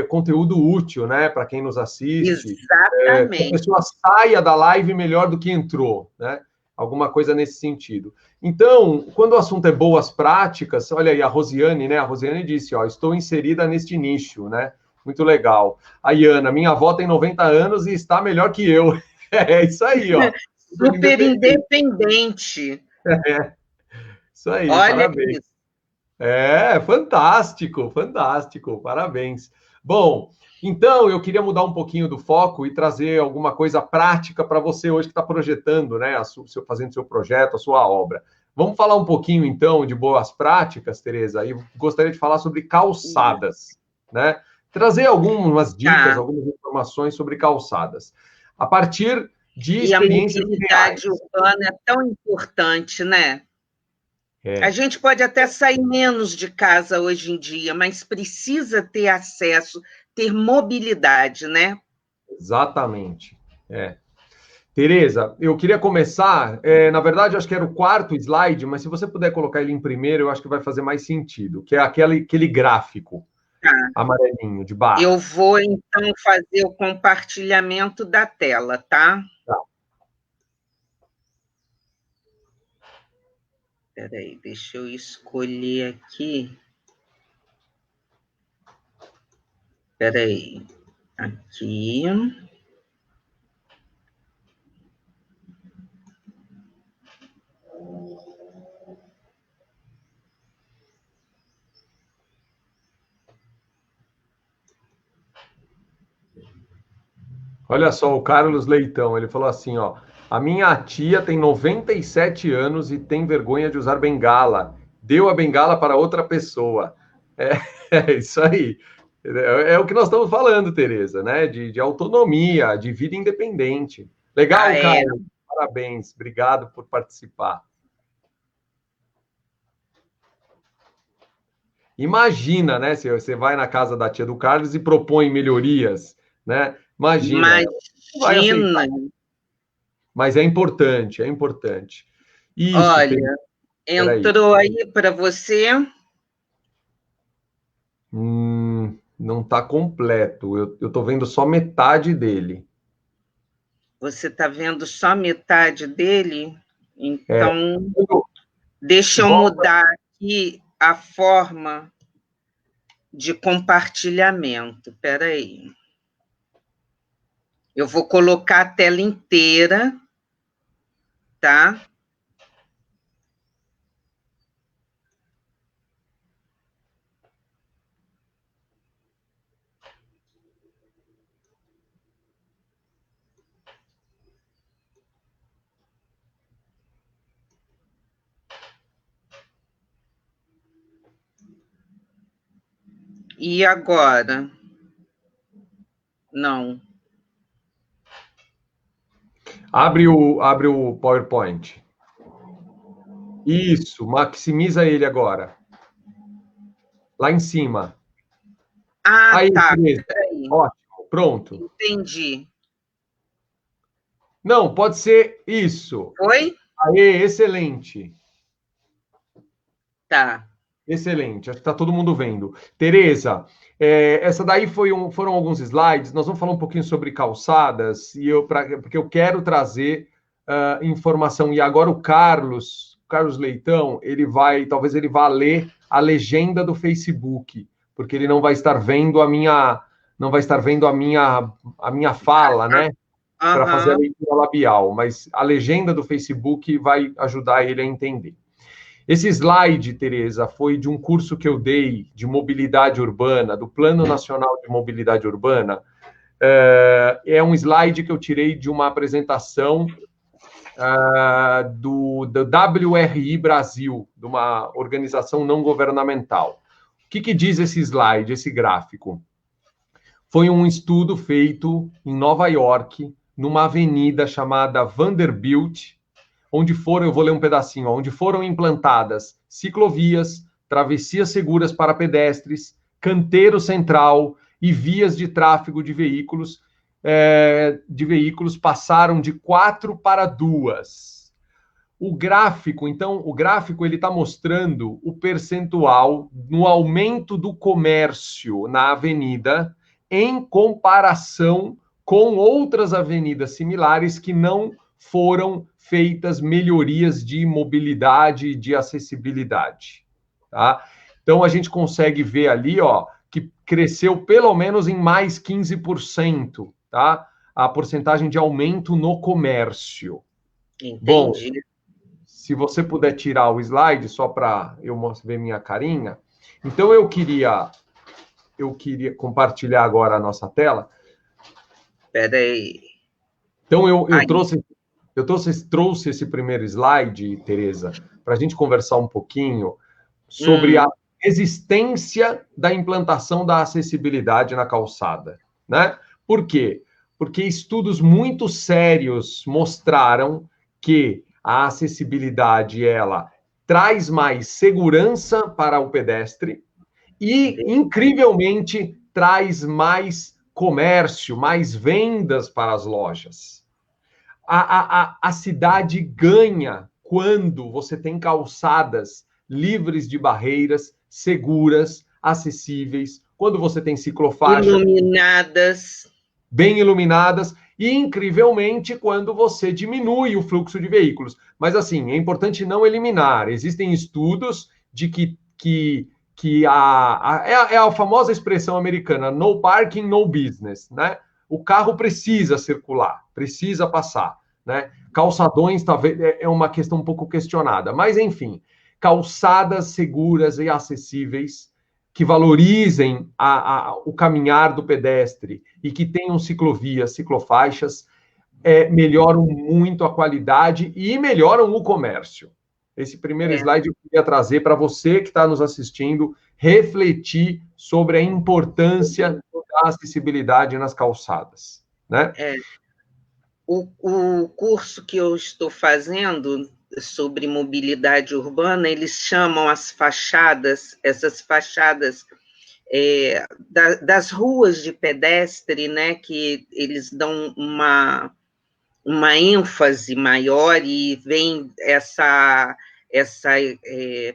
conteúdo útil, né, para quem nos assiste, que a Exatamente. pessoa saia da live melhor do que entrou, né? Alguma coisa nesse sentido. Então, quando o assunto é boas práticas, olha aí, a Rosiane, né? A Rosiane disse, estou inserida neste nicho, né? Muito legal. A Iana, minha avó tem 90 anos e está melhor que eu. É isso aí, ó. Super independente. Isso aí, Olha parabéns. isso. Fantástico, fantástico, parabéns. Bom, então eu queria mudar um pouquinho do foco e trazer alguma coisa prática para você hoje que está projetando, né? Fazendo seu projeto, a sua obra. Vamos falar um pouquinho, então, de boas práticas, Tereza, e gostaria de falar sobre calçadas, né? Trazer algumas dicas, algumas informações sobre calçadas. A partir de experiências reais. E a mobilidade urbana é tão importante, né? A gente pode até sair menos de casa hoje em dia, mas precisa ter acesso, ter mobilidade, né? Exatamente. Tereza, eu queria começar, na verdade, acho que era o quarto slide, mas se você puder colocar ele em primeiro, eu acho que vai fazer mais sentido, que é aquele gráfico amarelinho de barra. Eu vou, então, fazer o compartilhamento da tela, tá? Espera aí, deixa eu escolher aqui. Espera aí. Aqui. Olha só, o Carlos Leitão, ele falou assim, a minha tia tem 97 anos e tem vergonha de usar bengala. Deu a bengala para outra pessoa. É isso aí. É o que nós estamos falando, Tereza, né? De autonomia, de vida independente. Legal, Carlos. Parabéns. Obrigado por participar. Imagina, né? Se você vai na casa da tia do Carlos e propõe melhorias, né? Imagina. Mas é importante, é importante. Isso, olha, entrou aí para você? Não está completo. Eu estou vendo só metade dele. Você está vendo só metade dele? Então, deixa eu mudar aqui a forma de compartilhamento. Espera aí. Eu vou colocar a tela inteira, tá? E agora? Não. Abre o PowerPoint. Isso, maximiza ele agora. Lá em cima. Aí, tá. Ótimo, pronto. Entendi. Não, pode ser isso. Foi? Aê, excelente. Tá. Excelente, acho que está todo mundo vendo. Tereza, essa daí foram alguns slides, nós vamos falar um pouquinho sobre calçadas, porque eu quero trazer informação. E agora o Carlos Leitão, talvez ele vá ler a legenda do Facebook, porque ele não vai estar vendo a minha fala, né? Para fazer a leitura labial, mas a legenda do Facebook vai ajudar ele a entender. Esse slide, Tereza, foi de um curso que eu dei de mobilidade urbana, do Plano Nacional de Mobilidade Urbana. É um slide que eu tirei de uma apresentação do WRI Brasil, de uma organização não governamental. O que diz esse slide, esse gráfico? Foi um estudo feito em Nova York, numa avenida chamada Vanderbilt, onde foram, eu vou ler um pedacinho, onde foram implantadas ciclovias, travessias seguras para pedestres, canteiro central e vias de tráfego de veículos passaram de 4 para 2. O gráfico ele está mostrando o percentual no aumento do comércio na avenida em comparação com outras avenidas similares que não foram feitas melhorias de mobilidade e de acessibilidade. Tá? Então, a gente consegue ver ali, ó, que cresceu pelo menos em mais 15%, tá? A porcentagem de aumento no comércio. Entendi. Bom, se você puder tirar o slide, só para eu ver minha carinha. Então, eu queria compartilhar agora a nossa tela. Espera aí. Então, eu trouxe esse primeiro slide, Tereza, para a gente conversar um pouquinho sobre a existência da implantação da acessibilidade na calçada, né? Por quê? Porque estudos muito sérios mostraram que a acessibilidade, ela traz mais segurança para o pedestre e, incrivelmente, traz mais comércio, mais vendas para as lojas. A cidade ganha quando você tem calçadas livres de barreiras, seguras, acessíveis, quando você tem ciclofaixas iluminadas, bem iluminadas, e, incrivelmente, quando você diminui o fluxo de veículos. Mas, assim, é importante não eliminar. Existem estudos de que é a famosa expressão americana, no parking, no business, né? O carro precisa circular, precisa passar, né? Calçadões, talvez, é uma questão um pouco questionada, mas, enfim, calçadas seguras e acessíveis que valorizem o caminhar do pedestre e que tenham ciclovias, ciclofaixas, melhoram muito a qualidade e melhoram o comércio. Esse primeiro slide eu queria trazer para você que está nos assistindo, refletir sobre a importância da acessibilidade nas calçadas, né? O curso que eu estou fazendo sobre mobilidade urbana, eles chamam as fachadas, essas fachadas das ruas de pedestre, né, que eles dão uma ênfase maior e vem essa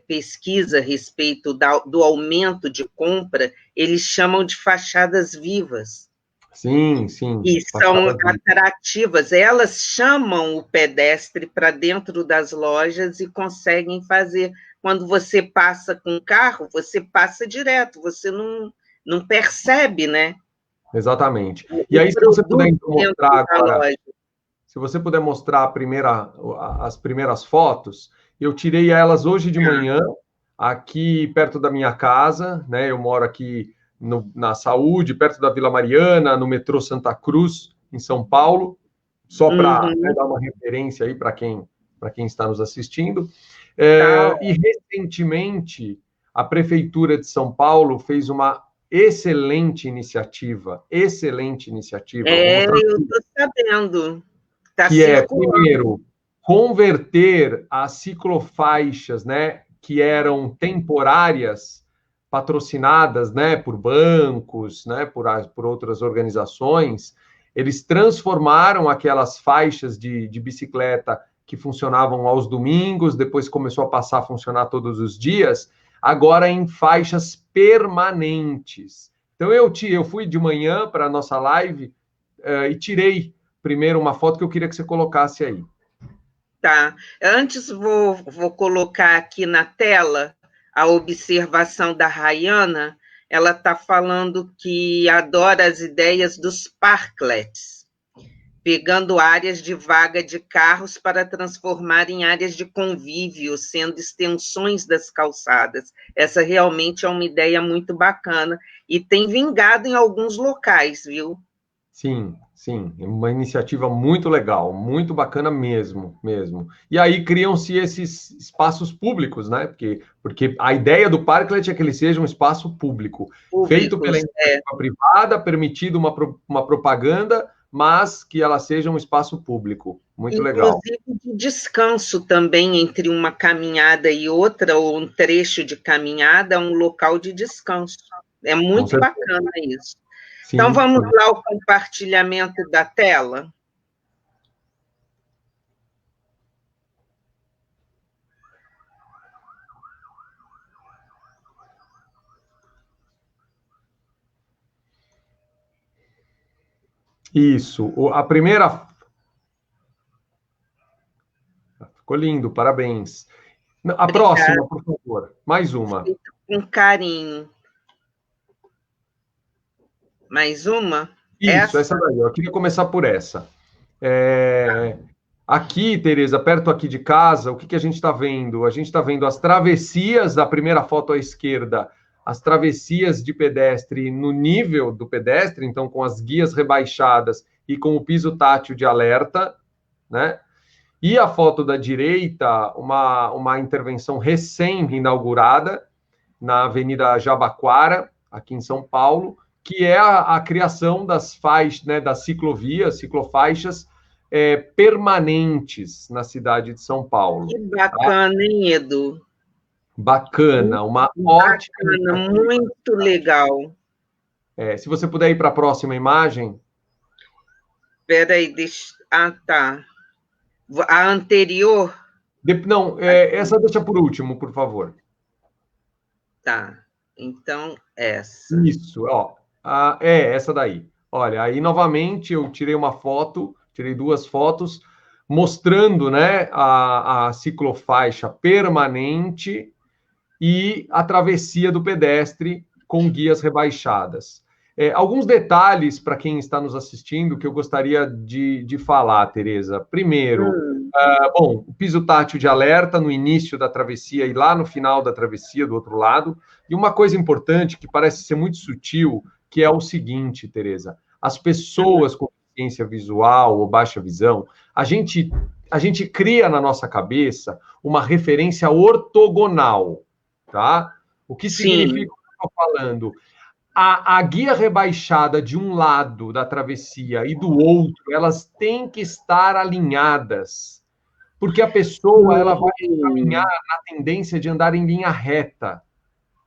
pesquisa a respeito do aumento de compra, eles chamam de fachadas vivas. Sim, sim. E são atrativas. Elas chamam o pedestre para dentro das lojas e conseguem fazer. Quando você passa com o carro, você passa direto, você não percebe, né? Exatamente. E aí, se você puder mostrar agora, se você puder mostrar as primeiras fotos, eu tirei elas hoje de manhã, aqui perto da minha casa, né? Eu moro aqui na Saúde, perto da Vila Mariana, no metrô Santa Cruz, em São Paulo, só para dar uma referência aí para quem está nos assistindo. E recentemente, a Prefeitura de São Paulo fez uma excelente iniciativa. Eu estou sabendo. Primeiro, converter as ciclofaixas, né, que eram temporárias, patrocinadas, né, por bancos, né, por outras organizações, eles transformaram aquelas faixas de bicicleta que funcionavam aos domingos, depois começou a passar a funcionar todos os dias, agora em faixas permanentes. Então, eu fui de manhã para a nossa live e tirei primeiro uma foto que eu queria que você colocasse aí. Tá. Antes, vou colocar aqui na tela a observação da Rayana. Ela está falando que adora as ideias dos parklets, pegando áreas de vaga de carros para transformar em áreas de convívio, sendo extensões das calçadas. Essa realmente é uma ideia muito bacana e tem vingado em alguns locais, viu? Sim, sim, é uma iniciativa muito legal, muito bacana mesmo, mesmo. E aí criam-se esses espaços públicos, né? Porque a ideia do Parklet é que ele seja um espaço público, feito pela Públicos, iniciativa privada, permitido uma propaganda, mas que ela seja um espaço público. Muito legal. inclusive de descanso também entre uma caminhada e outra, ou um trecho de caminhada, um local de descanso. É Com muito certeza. bacana isso. Então, Sim, vamos sim. lá ao compartilhamento da tela? Isso. A primeira. Ficou lindo, parabéns. A Obrigada, próxima, por favor. Mais uma. feito com carinho. Mais uma? Isso, essa Essa? daí. Eu queria começar por essa. É, Aqui, Tereza, perto aqui de casa, o que que a gente está vendo? A gente está vendo as travessias, da primeira foto à esquerda, as travessias de pedestre no nível do pedestre, então com as guias rebaixadas e com o piso tátil de alerta, né? E a foto da direita, uma intervenção recém-inaugurada na Avenida Jabaquara, aqui em São Paulo, que é a criação das faixas, né, das ciclovias, ciclofaixas permanentes na cidade de São Paulo. Que Tá? bacana, hein, Edu? Bacana, uma ótima Bacana, iniciativa. muito legal. Se você puder ir para a próxima imagem. Espera aí, deixa... Ah, tá. A anterior? Não, essa deixa por último, por favor. Tá. Então, essa. Isso, ó. Essa daí. Olha, aí novamente eu tirei uma foto, tirei duas fotos, mostrando, né, a ciclofaixa permanente e a travessia do pedestre com guias rebaixadas. Alguns detalhes para quem está nos assistindo que eu gostaria de falar, Tereza. Primeiro, Hum, bom, o piso tátil de alerta no início da travessia e lá no final da travessia, do outro lado. E uma coisa importante que parece ser muito sutil, que é o seguinte, Tereza: as pessoas com deficiência visual ou baixa visão, a gente cria na nossa cabeça uma referência ortogonal, tá? O que sim. significa o que eu estou falando? A guia rebaixada de um lado da travessia e do outro, elas têm que estar alinhadas, porque a pessoa ela vai caminhar Hum, na tendência de andar em linha reta,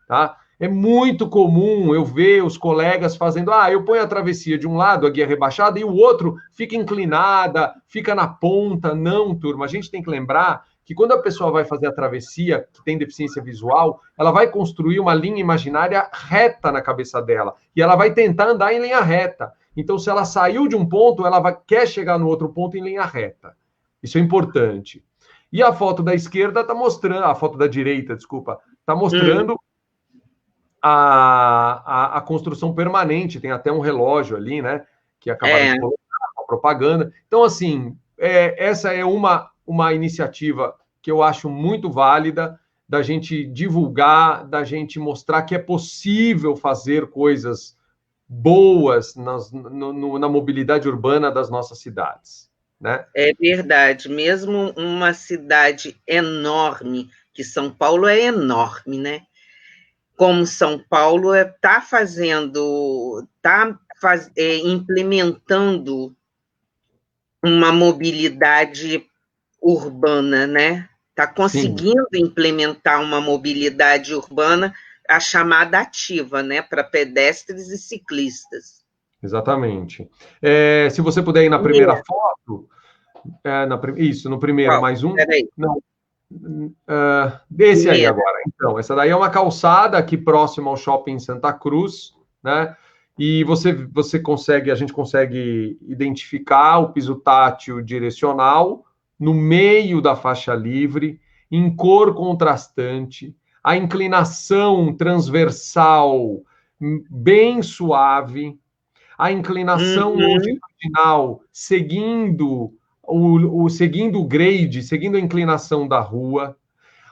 tá? É muito comum eu ver os colegas fazendo, eu ponho a travessia de um lado, a guia rebaixada, e o outro fica inclinada, fica na ponta. Não, turma, a gente tem que lembrar que quando a pessoa vai fazer a travessia, que tem deficiência visual, ela vai construir uma linha imaginária reta na cabeça dela, e ela vai tentar andar em linha reta. Então, se ela saiu de um ponto, quer chegar no outro ponto em linha reta. Isso é importante. E a foto da esquerda está mostrando, a foto da direita, desculpa, está hum, mostrando a construção permanente, tem até um relógio ali, né? Que acabaram é, de colocar, uma propaganda. Então, assim, essa é uma iniciativa que eu acho muito válida da gente divulgar, da gente mostrar que é possível fazer coisas boas na mobilidade urbana das nossas cidades, né? é verdade. Mesmo uma cidade enorme, que São Paulo é enorme, né? Como São Paulo está fazendo, implementando uma mobilidade urbana, né? Está Sim, conseguindo implementar uma mobilidade urbana, a chamada ativa, né? Para pedestres e ciclistas. exatamente. Se você puder ir na primeira E foto, isso, no primeiro, qual? mais um. Espera aí. Não, desse aí Primeiro. agora. Então, essa daí é uma calçada aqui próxima ao shopping Santa Cruz, né? E você consegue, a gente consegue identificar o piso tátil direcional no meio da faixa livre, em cor contrastante, a inclinação transversal bem suave, a inclinação Uhum. longitudinal seguindo seguindo o grade, seguindo a inclinação da rua,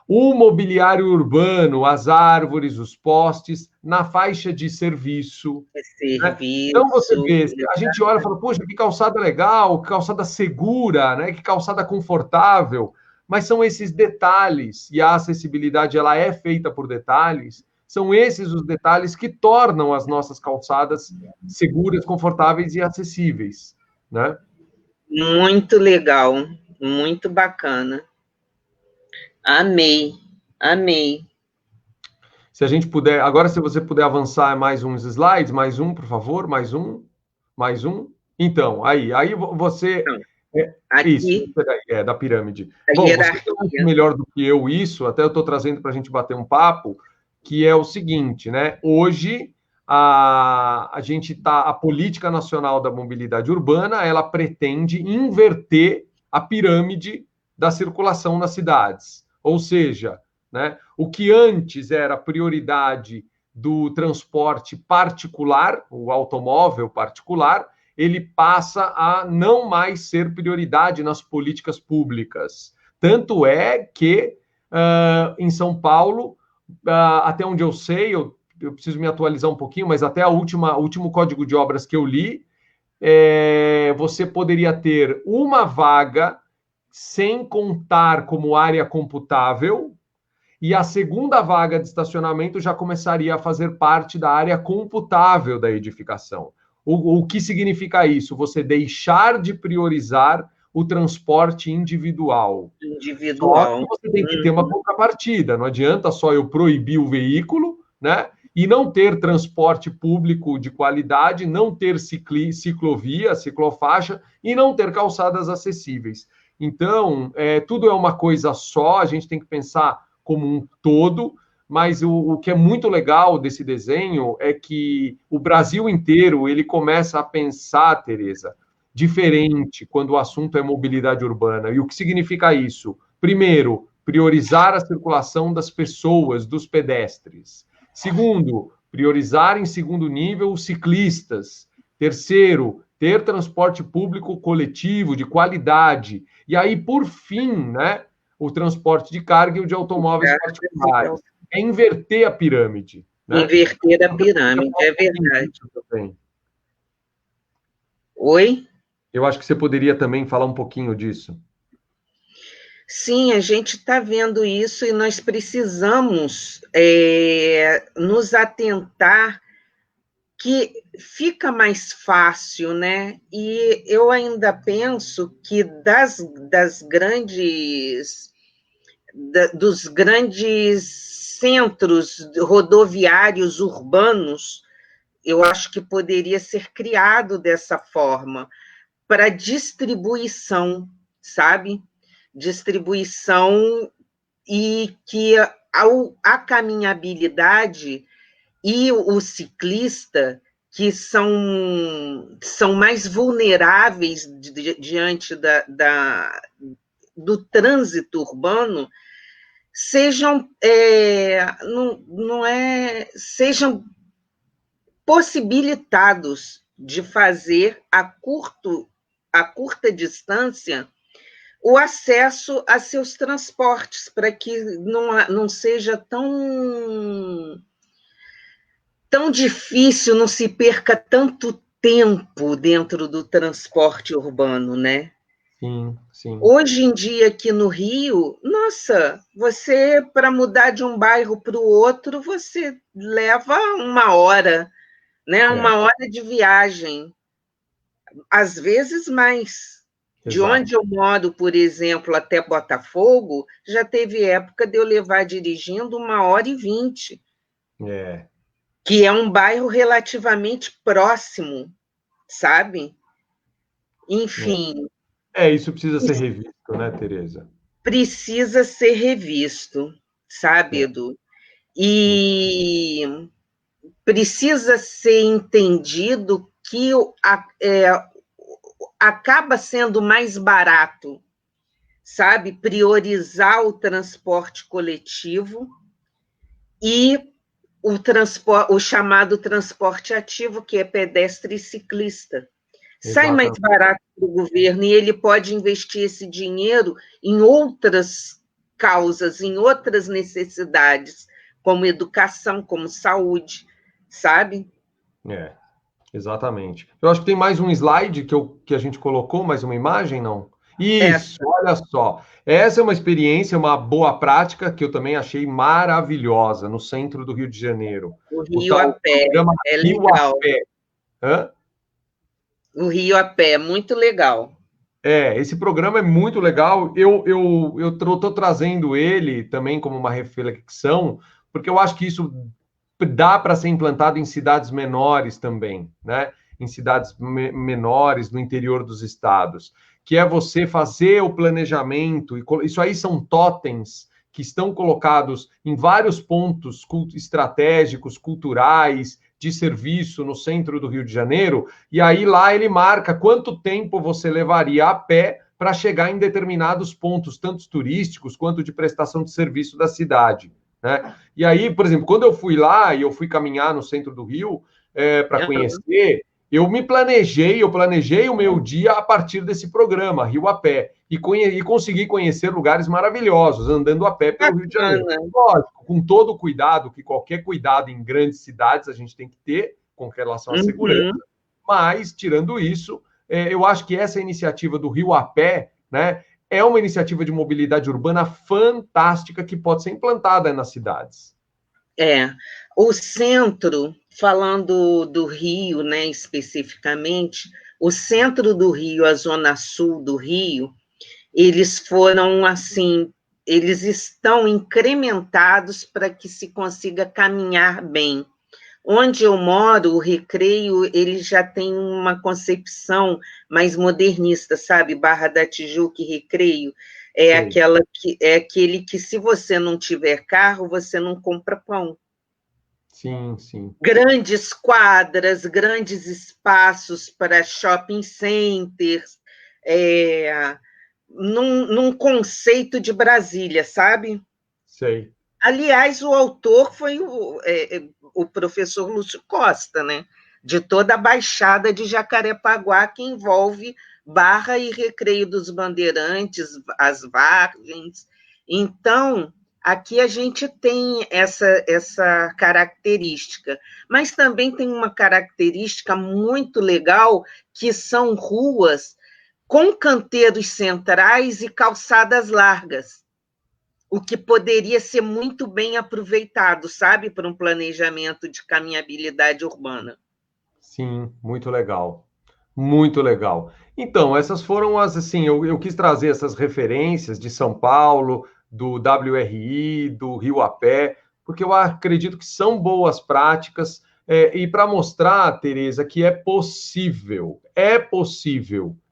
O mobiliário urbano, as árvores, os postes, na faixa de serviço, né? Então, você Serviço, vê, a gente olha e fala, poxa, que calçada legal, que calçada segura, né? Que calçada confortável, mas são esses detalhes, e a acessibilidade ela é feita por detalhes, são esses os detalhes que tornam as nossas calçadas seguras, confortáveis e acessíveis, né? muito legal, muito bacana. Amei, amei. Se a gente puder, agora se você puder avançar mais uns slides, mais um, por favor, mais um. Então, aí você Então, isso, aqui, da pirâmide. a Bom, você conhece hierarquia. melhor do que eu isso, até eu estou trazendo para a gente bater um papo, que é o seguinte, né? Hoje a gente tá, a política nacional da mobilidade urbana, ela pretende inverter a pirâmide da circulação nas cidades. Ou seja, né, o que antes era prioridade do transporte particular, o automóvel particular, ele passa a não mais ser prioridade nas políticas públicas. Tanto é que, em São Paulo, até onde eu sei, eu preciso me atualizar um pouquinho, mas até o último código de obras que eu li, você poderia ter uma vaga sem contar como área computável, e a segunda vaga de estacionamento já começaria a fazer parte da área computável da edificação. O que significa isso? Você deixar de priorizar o transporte individual. Só que Individual. você tem que ter uma contrapartida. Não adianta só eu proibir o veículo, né? E não ter transporte público de qualidade, não ter ciclovia, ciclofaixa e não ter calçadas acessíveis. Então, tudo é uma coisa só, a gente tem que pensar como um todo, mas o que é muito legal desse desenho é que o Brasil inteiro ele começa a pensar, Tereza, diferente quando o assunto é mobilidade urbana. E o que significa isso? Primeiro, priorizar a circulação das pessoas, dos pedestres. Segundo, priorizar em segundo nível os ciclistas. Terceiro, ter transporte público coletivo de qualidade. E aí, por fim, né, o transporte de carga e o de automóveis particulares. É inverter a pirâmide. Né? Inverter a pirâmide, é verdade. Oi? Eu acho que você poderia também falar um pouquinho disso. Sim, a gente está vendo isso e nós precisamos nos atentar que fica mais fácil, né? E eu ainda penso que dos grandes centros rodoviários urbanos, eu acho que poderia ser criado dessa forma, para distribuição, sabe? Distribuição e que a caminhabilidade e o ciclista, que são mais vulneráveis diante do trânsito urbano, sejam possibilitados de fazer a curta distância o acesso a seus transportes, para que não seja tão difícil, não se perca tanto tempo dentro do transporte urbano, né? Sim, sim. Hoje em dia, aqui no Rio, nossa, você, para mudar de um bairro para o outro, você leva 1 hora, né? 1 hora de viagem, às vezes mais. De Exato. onde eu moro, por exemplo, até Botafogo, já teve época de eu levar dirigindo 1 hora e 20. Que é um bairro relativamente próximo, sabe? Enfim. Isso precisa ser revisto, né, Tereza? Precisa ser revisto, sabe, Edu? E precisa ser entendido que acaba sendo mais barato, sabe, priorizar o transporte coletivo e o chamado transporte ativo, que é pedestre e ciclista. Sai mais barato para o governo e ele pode investir esse dinheiro em outras causas em outras necessidades, como educação, como saúde, sabe? É, exatamente. Eu acho que tem mais um slide que a gente colocou, mais uma imagem, não? Isso, Essa, olha só. Essa é uma experiência, uma boa prática que eu também achei maravilhosa no centro do Rio de Janeiro. o O Rio a tal pé, programa é Rio a legal. Pé. Hã? O Rio a pé, é muito legal. Esse programa é muito legal. Eu estou trazendo ele também como uma reflexão, porque eu acho que isso dá para ser implantado em cidades menores também, né? Em cidades menores no interior dos estados, que é você fazer o planejamento, e isso aí são totens que estão colocados em vários pontos estratégicos, culturais, de serviço no centro do Rio de Janeiro, e aí lá ele marca quanto tempo você levaria a pé para chegar em determinados pontos, tanto turísticos quanto de prestação de serviço da cidade, né? E aí, por exemplo, quando eu fui lá e eu fui caminhar no centro do Rio para Uhum. conhecer, eu planejei o meu dia a partir desse programa, Rio a Pé, e consegui conhecer lugares maravilhosos, andando a pé pelo Rio de Janeiro. Bacana. Lógico, com todo o cuidado, que qualquer cuidado em grandes cidades a gente tem que ter com relação à segurança, Uhum. mas, tirando isso, eu acho que essa iniciativa do Rio a Pé, né, é uma iniciativa de mobilidade urbana fantástica que pode ser implantada nas cidades. É, o centro, falando do Rio, né, especificamente, o centro do Rio, a zona sul do Rio, eles foram assim, eles estão incrementados para que se consiga caminhar bem. Onde eu moro, o Recreio, ele já tem uma concepção mais modernista, sabe? Barra da Tijuca e Recreio Sei. é aquele que se você não tiver carro, você não compra pão. Sim, sim. Grandes quadras, grandes espaços para shopping centers, é, num conceito de Brasília, sabe? Sei. Aliás, o autor foi o professor Lúcio Costa, né? De toda a Baixada de Jacarepaguá, que envolve Barra e Recreio dos Bandeirantes, as Vargens. Então, aqui a gente tem essa característica, mas também tem uma característica muito legal, que são ruas com canteiros centrais e calçadas largas, o que poderia ser muito bem aproveitado, sabe, para um planejamento de caminhabilidade urbana. Sim, muito legal. Muito legal. Então, essas foram as, assim, eu quis trazer essas referências de São Paulo, do WRI, do Rio a Pé, porque eu acredito que são boas práticas, e para mostrar, Tereza, que é possível,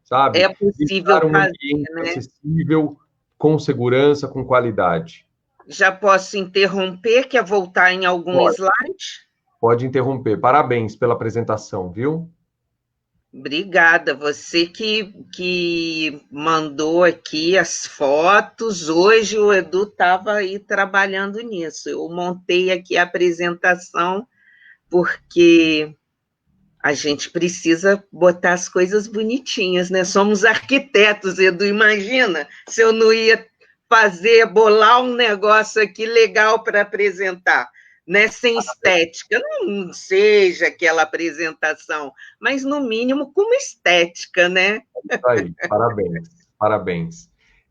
sabe? É possível Deixar um fazer, ambiente né? acessível, com segurança, com qualidade. Já posso interromper, quer voltar em algum Pode, slide? pode interromper. Parabéns pela apresentação, viu? Obrigada, você que mandou aqui as fotos. Hoje o Edu estava aí trabalhando nisso. Eu montei aqui a apresentação porque a gente precisa botar as coisas bonitinhas, né? Somos arquitetos, Edu, imagina se eu não ia bolar um negócio aqui legal para apresentar, né? Sem estética, não seja aquela apresentação, mas no mínimo com uma estética, né? Isso aí, parabéns, parabéns.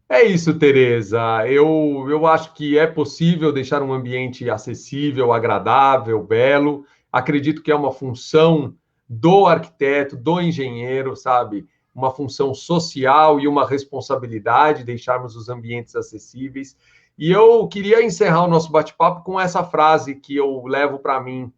É isso, Tereza. Eu acho que é possível deixar um ambiente acessível, agradável, belo. Acredito que é uma função do arquiteto, do engenheiro, sabe? Uma função social e uma responsabilidade deixarmos os ambientes acessíveis. E eu queria encerrar o nosso bate-papo com essa frase que eu levo para mim.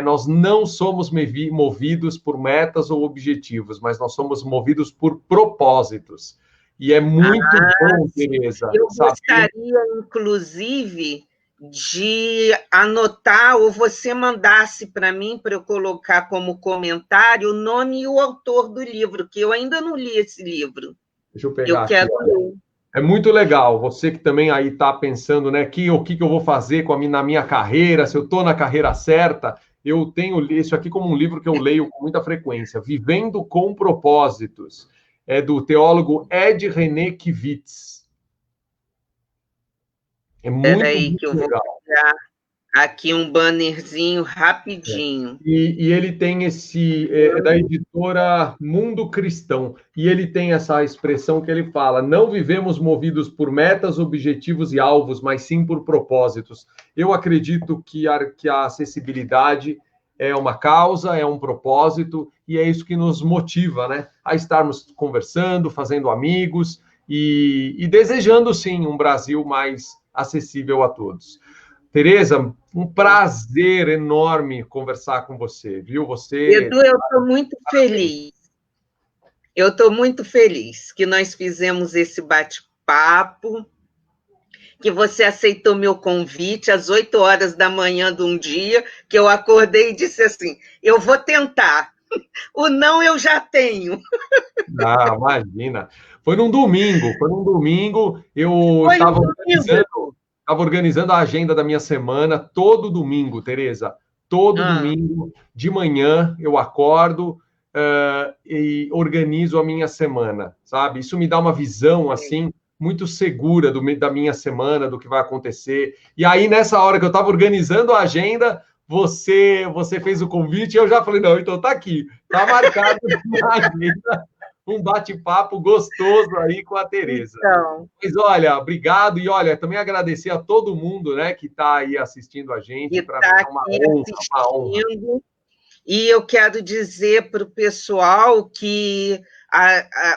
Nós não somos movidos por metas ou objetivos, mas nós somos movidos por propósitos. E é muito bom, Tereza, Eu saber. gostaria, inclusive, de anotar, ou você mandasse para mim, para eu colocar como comentário, o nome e o autor do livro, que eu ainda não li esse livro. Deixa eu Eu pegar aqui, quero olha. ler. É muito legal. Você que também aí está pensando, né, o que eu vou fazer na minha carreira, se eu estou na carreira certa, eu tenho isso aqui como um livro que eu leio com muita frequência, Vivendo com Propósitos, é do teólogo Ed René Kivitz. É muito, Peraí muito que eu vou legal. criar aqui um bannerzinho rapidinho. E ele tem é da editora Mundo Cristão, e ele tem essa expressão que ele fala: não vivemos movidos por metas, objetivos e alvos, mas sim por propósitos. Eu acredito que a acessibilidade é uma causa, é um propósito, e é isso que nos motiva, né? A estarmos conversando, fazendo amigos e desejando, sim, um Brasil mais acessível a todos. Tereza, um prazer enorme conversar com você, viu? Você. Edu, eu estou muito feliz. Eu estou muito feliz que nós fizemos esse bate-papo, que você aceitou meu convite às 8 horas da manhã de um dia, que eu acordei e disse assim: eu vou tentar. O não eu já tenho. Ah, imagina. Foi num domingo, eu Foi um domingo. estava organizando a agenda da minha semana todo domingo, Tereza. Todo Ah, domingo, de manhã, eu acordo, e organizo a minha semana, sabe? Isso me dá uma visão, assim, muito segura da minha semana, do que vai acontecer. E aí, nessa hora que eu estava organizando a agenda, você fez o convite e eu já falei, não, então tá aqui, tá marcado na agenda um bate-papo gostoso aí com a Tereza. então, Mas olha, obrigado e olha, também agradecer a todo mundo, né, que está aí assistindo a que gente. Para mim está é uma aqui honra, uma honra. assistindo. E eu quero dizer para o pessoal que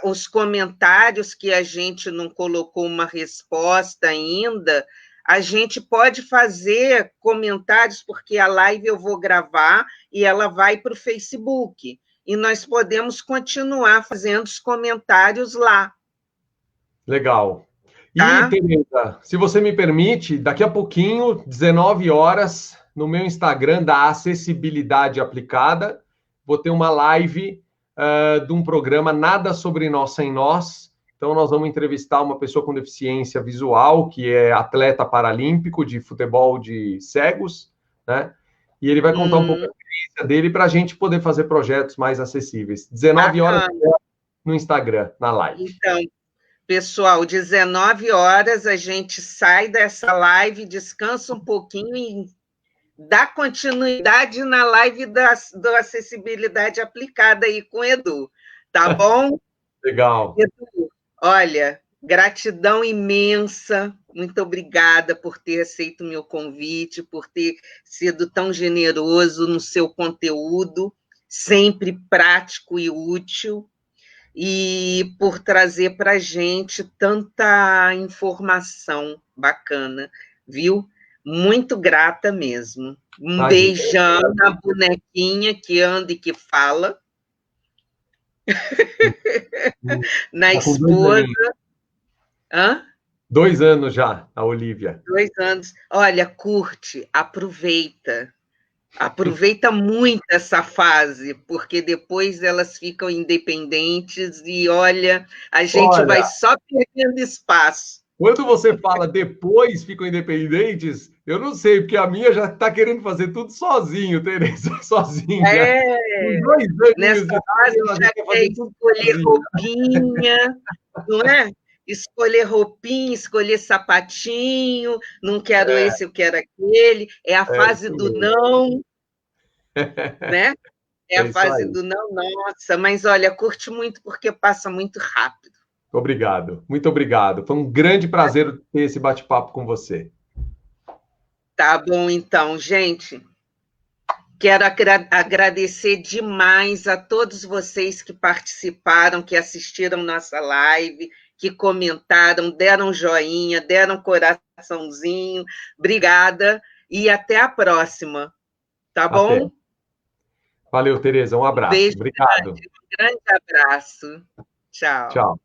os comentários que a gente não colocou uma resposta ainda, a gente pode fazer comentários, porque a live eu vou gravar e ela vai para o Facebook. E nós podemos continuar fazendo os comentários lá, Legal. E, tá? Tereza, se você me permite, daqui a pouquinho, 19 horas, no meu Instagram da Acessibilidade Aplicada, vou ter uma live de um programa Nada Sobre Nós Sem Nós. Então, nós vamos entrevistar uma pessoa com deficiência visual, que é atleta paralímpico de futebol de cegos, né? E ele vai contar um pouco a experiência dele para a gente poder fazer projetos mais acessíveis. 19 horas Bacana. no Instagram, na live. Então, pessoal, 19 horas a gente sai dessa live, descansa um pouquinho e dá continuidade na live da acessibilidade aplicada aí com o Edu, tá bom? Legal. Edu, olha, gratidão imensa, muito obrigada por ter aceito o meu convite, por ter sido tão generoso no seu conteúdo, sempre prático e útil, e por trazer para a gente tanta informação bacana, viu? Muito grata mesmo. Um Imagina. beijão na bonequinha que anda e que fala, na Tá com esposa. Hã? 2 anos já, a Olivia. 2 anos. Olha, curte, aproveita. Aproveita muito essa fase, porque depois elas ficam independentes e, olha, a gente vai Olha, só perdendo espaço. quando você fala depois ficam independentes, eu não sei, porque a minha já está querendo fazer tudo sozinho, Tereza, sozinha. Com É, 2 aninhos nessa de idade, fase ela já já quer quer fazer tudo escolher sozinha. roupinha, não é? Escolher roupinha, escolher sapatinho, não quero esse, eu quero aquele. É a É fase isso do mesmo. não, né? É É a isso fase aí. do não, nossa, mas olha, curte muito porque passa muito rápido. Obrigado, muito obrigado. Foi um grande prazer ter esse bate-papo com você. Tá bom, então, gente. Quero agradecer demais a todos vocês que participaram, que assistiram nossa live, que comentaram, deram joinha, deram coraçãozinho. Obrigada e até a próxima, tá Até. bom? Valeu, Tereza, um Um abraço. beijo Obrigado. grande, um grande abraço. Tchau. Tchau.